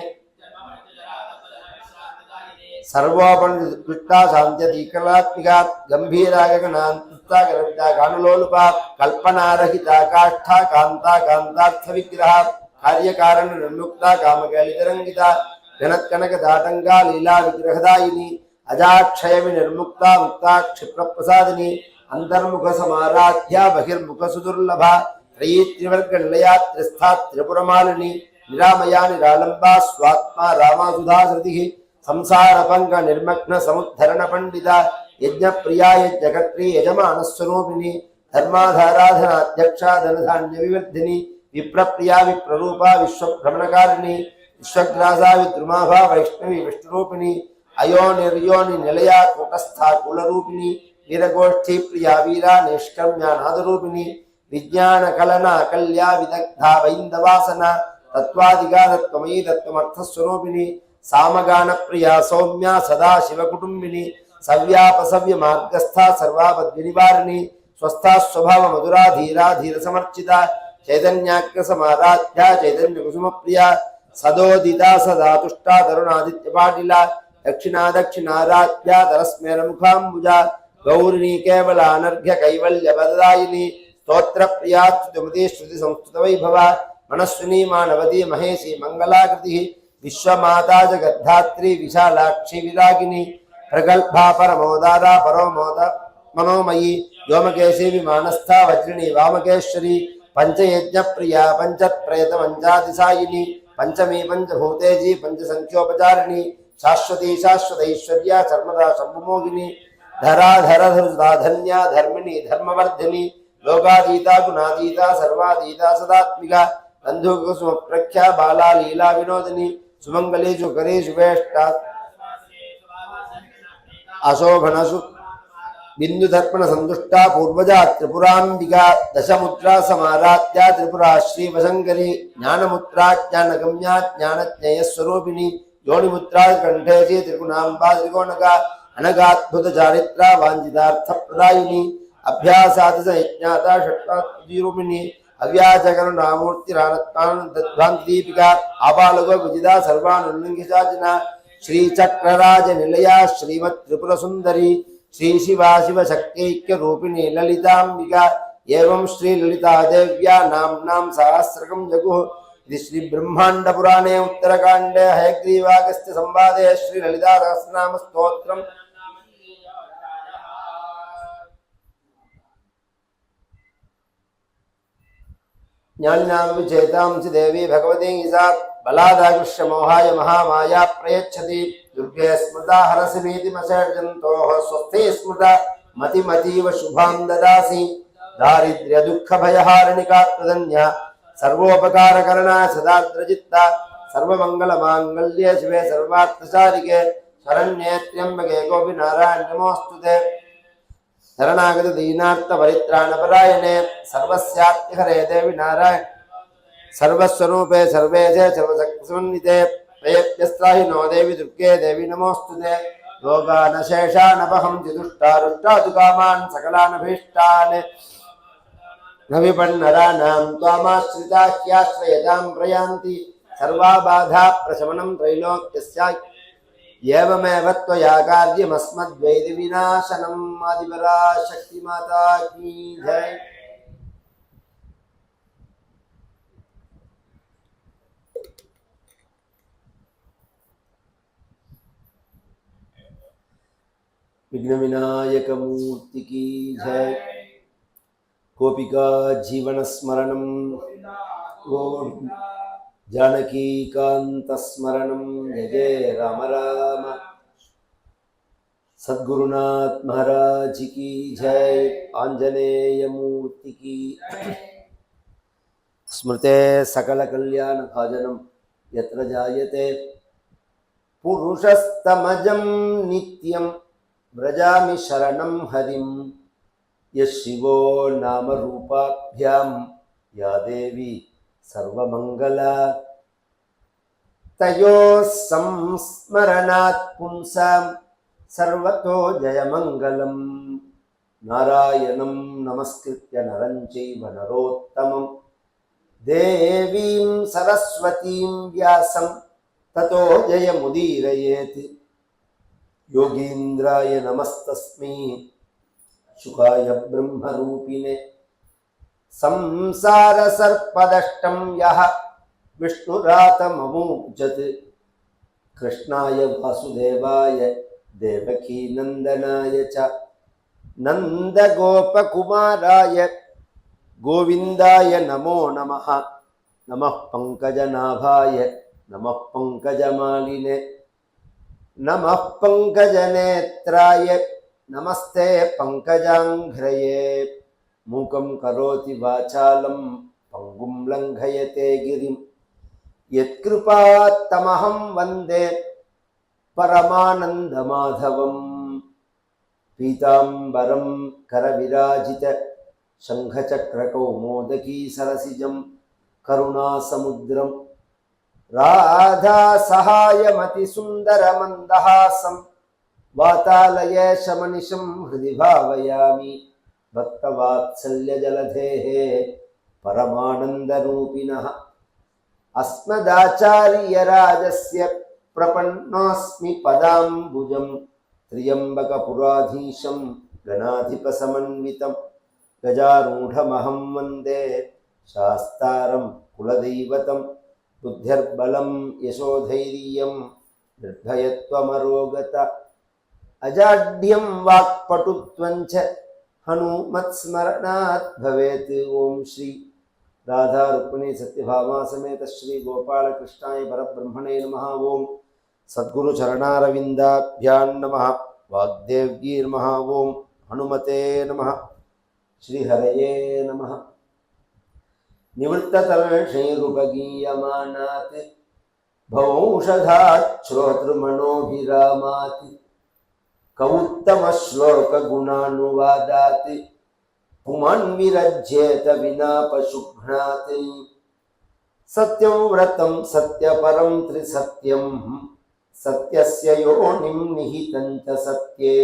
सर्वोपनिषद्विष्टा शान्त्यतीकलात्मिका गंभीरागगणान्ता गरविता गानुलोलुपा कल्पनारहिता काष्ठा कांता कांतार्थविग्रह कार्यकारण निर्मुक्ता कामकलितरंगिता जनकनक दाटंगा लीला विग्रहदायिनी अजाक्षय विनिर्मुक्ता मुक्ता क्षिप्रप्रसादिनी अंतर्मुख समाराध्या बहिर्मुख सुदुर्लभा त्रयी त्रिवर्ग निलया त्रिस्था त्रिपुरमालिनी निरामया निरालंबा स्वात्मा रामा सुधा श्रुतिः संसार पंग निर्मग्न समुद्धरण पंडिता यज्ञ प्रिया यज्ञकर्त्री यजमान स्वरूपिणी धर्माधाराधनाध्यक्षा धनधान्य विवर्धिनी विप्रप्रिया विप्ररूपा विश्वभ्रमणकारिणी विश्वग्रासा विद्रुमाभा वैष्णवी विष्णुरूपिणी अयो निर्योनि निलया कूटस्था कुलरूपिणी वीरगोष्ठी प्रिया वीरा निष्कर्म्या नादरूपिणी विज्ञान कलना कल्या विदग्धा वैन्दवासना तत्वादिगा तत्त्वमयी तत्त्वमर्थस्वरूपिणी सामगान प्रिया सौम्या सदा शिवकुटुम्बिनी सव्यापसव्य मार्गस्था सर्वापद्विनिवारिणी स्वस्था स्वभाव मधुरा धीरा धीर समर्चिता चैतन्याग्र समाराध्या चैतन्य कुसुम प्रिया सदोदिता सदा तुष्टा तरुणादित्य पाटिला दक्षिणा दक्षिणाराध्या तरस्मेर मुखाम्बुजा गौरिणी केवलानर्घ्य कैवल्य वरदायिनी स्तोत्र प्रिया स्तुतिमती श्रुति संस्कृत वैभवा मनस्विनी मानवती महेशी मंगलाकृति विश्वमाता जगद्धात्री विशालाक्षी विरागिनी प्रगल्भा परमोदारा परोमोद मनोमयी व्योमकेशी विमानस्था वज्रिणी वामकेश्वरी पंचयज्ञ प्रिया पंचत्प्रेत पंचातिसायिनी पंचमी पंचभूतेजी पंचसंख्योपचारिणी शाश्वती शाश्वतैश्वर्या सर्वदा शंभुमोगिनी धराधर धन्या धर्मिणी धर्मवर्धिनी लोकातीता गुणातीता सर्वातीता सदात्मिका बंधुकुसुम प्रख्या बाला लीला विनोदिनी सुमंगली सुकरी सुवेष्टा अशोभनसु बिंदु दर्पण संतुष्टा पूर्वजा त्रिपुरांबिका दशमुद्रा समाराध्या त्रिपुरा श्रीवशंकरी ज्ञानमुद्रा ज्ञानगम्या ज्ञानज्ञेयस्वरूपिणी योनिमुद्रा कंठेशी त्रिगुणांबा त्रिकोणका अनगाद्भुत चारित्रा वांछितार्थप्रदायिनी अभ्यासात् यज्ञाता षट्रूपिणी अव्याचकरुणामूर्तिरानत्तानन्दीपिका आबालगो विजिता सर्वानुल्लङ्घिताजना श्रीचक्रराज निलया श्रीमत् त्रिपुर सुंदरी श्री शिवा शिव शक्त्यैक्य रूपिणी ललितांबिका एवं श्री ललिता देव्या नाम्नां सहस्रकं जगुः इति श्री ब्रह्मांड पुराणे उत्तरकांडे हयग्रीवागस्त्य संवादे श्री ललिता सहस्रनाम स्तोत्रम् ज्ञानिनामविचेतांसि देवी भगवती ईसा बलादाकृष्य मोहाय महामाया प्रयच्छति दुर्गे स्मृता हरसिमीतिमशर्जन्तोः स्वस्थे स्मृता मतिमतीव शुभां ददासि दारिद्र्य दुःख भयहारिणिका त्वदन्या सर्वोपकारकरणा सदाद्रजित्ता सर्वमङ्गलमाङ्गल्ये शिवे सर्वार्थसारिके शरण्ये त्र्यम्बके गोपि नारायण नमोऽस्तुते शरणागत दीनार्थ परित्राणपरायणे सर्वस्यार्तिहरे देवी नारायण सर्वस्वरूपे सर्वेशे सर्वशक्तिसमन्विते प्रयत्यस्त्राहि नो देवी दुर्गे देवी नमोऽस्तुते योगानशेषानपहं दुष्टारुष्टादुकामान् सकलानभीष्टान् न विपन्नराणां त्वामाश्रिता ह्याश्रयतां प्रयान्ति सर्वाबाधा प्रशमनं त्रैलोक्यस्य एवमेव त्वया कार्यमस्मद्वैरि विनाशनम् आदिपराशक्ति माता की जय। विघ्न विनायक मूर्ति की जय। गोपिका जीवन स्मरणं जानकी कांत स्मरणं जय जय राम राम। सद्गुरुनाथ महाराज की जय। आंजनेय मूर्ति की स्मृते सकल कल्याण भाजनम यत्र जायते पुरुषस्तमजं नित्यं व्रजामि शरणं हरिं यशिवो नाम रूपाभ्यां या देवी सर्वमंगला तयोः संस्मरणात् पुंसां सर्वतो जयमंगलम्। नारायणं नमस्कृत्य नरं चैव नरोत्तमं देवीं सरस्वतीं व्यासं ततो जयमुदीरयेत्। योगीन्द्राय नमस्तस्मै शुकाय ब्रह्मरूपिणे संसार सर्पदष्टं यः विष्णुरातममुञ्चत् कृष्णाय वासुदेवाय देवकी नंदनाय च नंदगोपकुमाराय गोविंदाय नमो नमः। नमः पंकजनाभाय नमः पंकजमालिने नमः पंकजनेत्राय नमस्ते पंकजांघ्रये। मूकं करोति वाचालं पंगुं लंघयते गिरिं यत्कृपात्तमहं वन्दे परमानन्दमाधवम्। पीताम्बरं करविराजित शङ्खचक्रकौमोदकी सरसिजं करुणासमुद्रं राधा सहायमतिसुन्दरमन्दहासं वातालयेशमनिशं हृदि भावयामि भक्तवात्सल्यजलधेः परमानन्दरूपिणः अस्मदाचार्यराजस्य प्रपन्नोऽस्मि पदाम्बुजं त्र्यम्बकपुराधीशं गणाधिपसमन्वितं गजारूढमहं वन्दे शास्तारं कुलदैवतं बुद्धिर्बलं यशोधैर्यं निर्भयत्वमरोगता अजाड्यं वाक्पटुत्वञ्च हनुमत्स्मरणात् भवेत्। ओम श्री राधा रुक्मिणी सत्यभामा समेत श्री गोपाल कृष्णाय परब्रह्मणे नमः। ओम सद्गुरु चरणारविंदाभ्यां नमः। वाग्देव्यैर्नमः। ओम हनुमते नमः। श्री हरये नमः। निवृत्ततर्षैरुपगीयमानात् भवौषधात् श्रोतृमनोभिरामात् कौत्तमश्लोकगुणानुवादात् पुमान् विरज्येत विना पशुघ्नात् सत्यं व्रतं सत्यपरं त्रिसत्यं सत्यस्य योनिं निहितं च सत्ये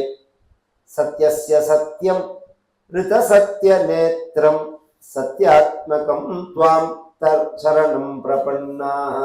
सत्यस्य सत्यं ऋतसत्यनेत्रं सत्यात्मकं त्वां शरणं प्रपन्नाः।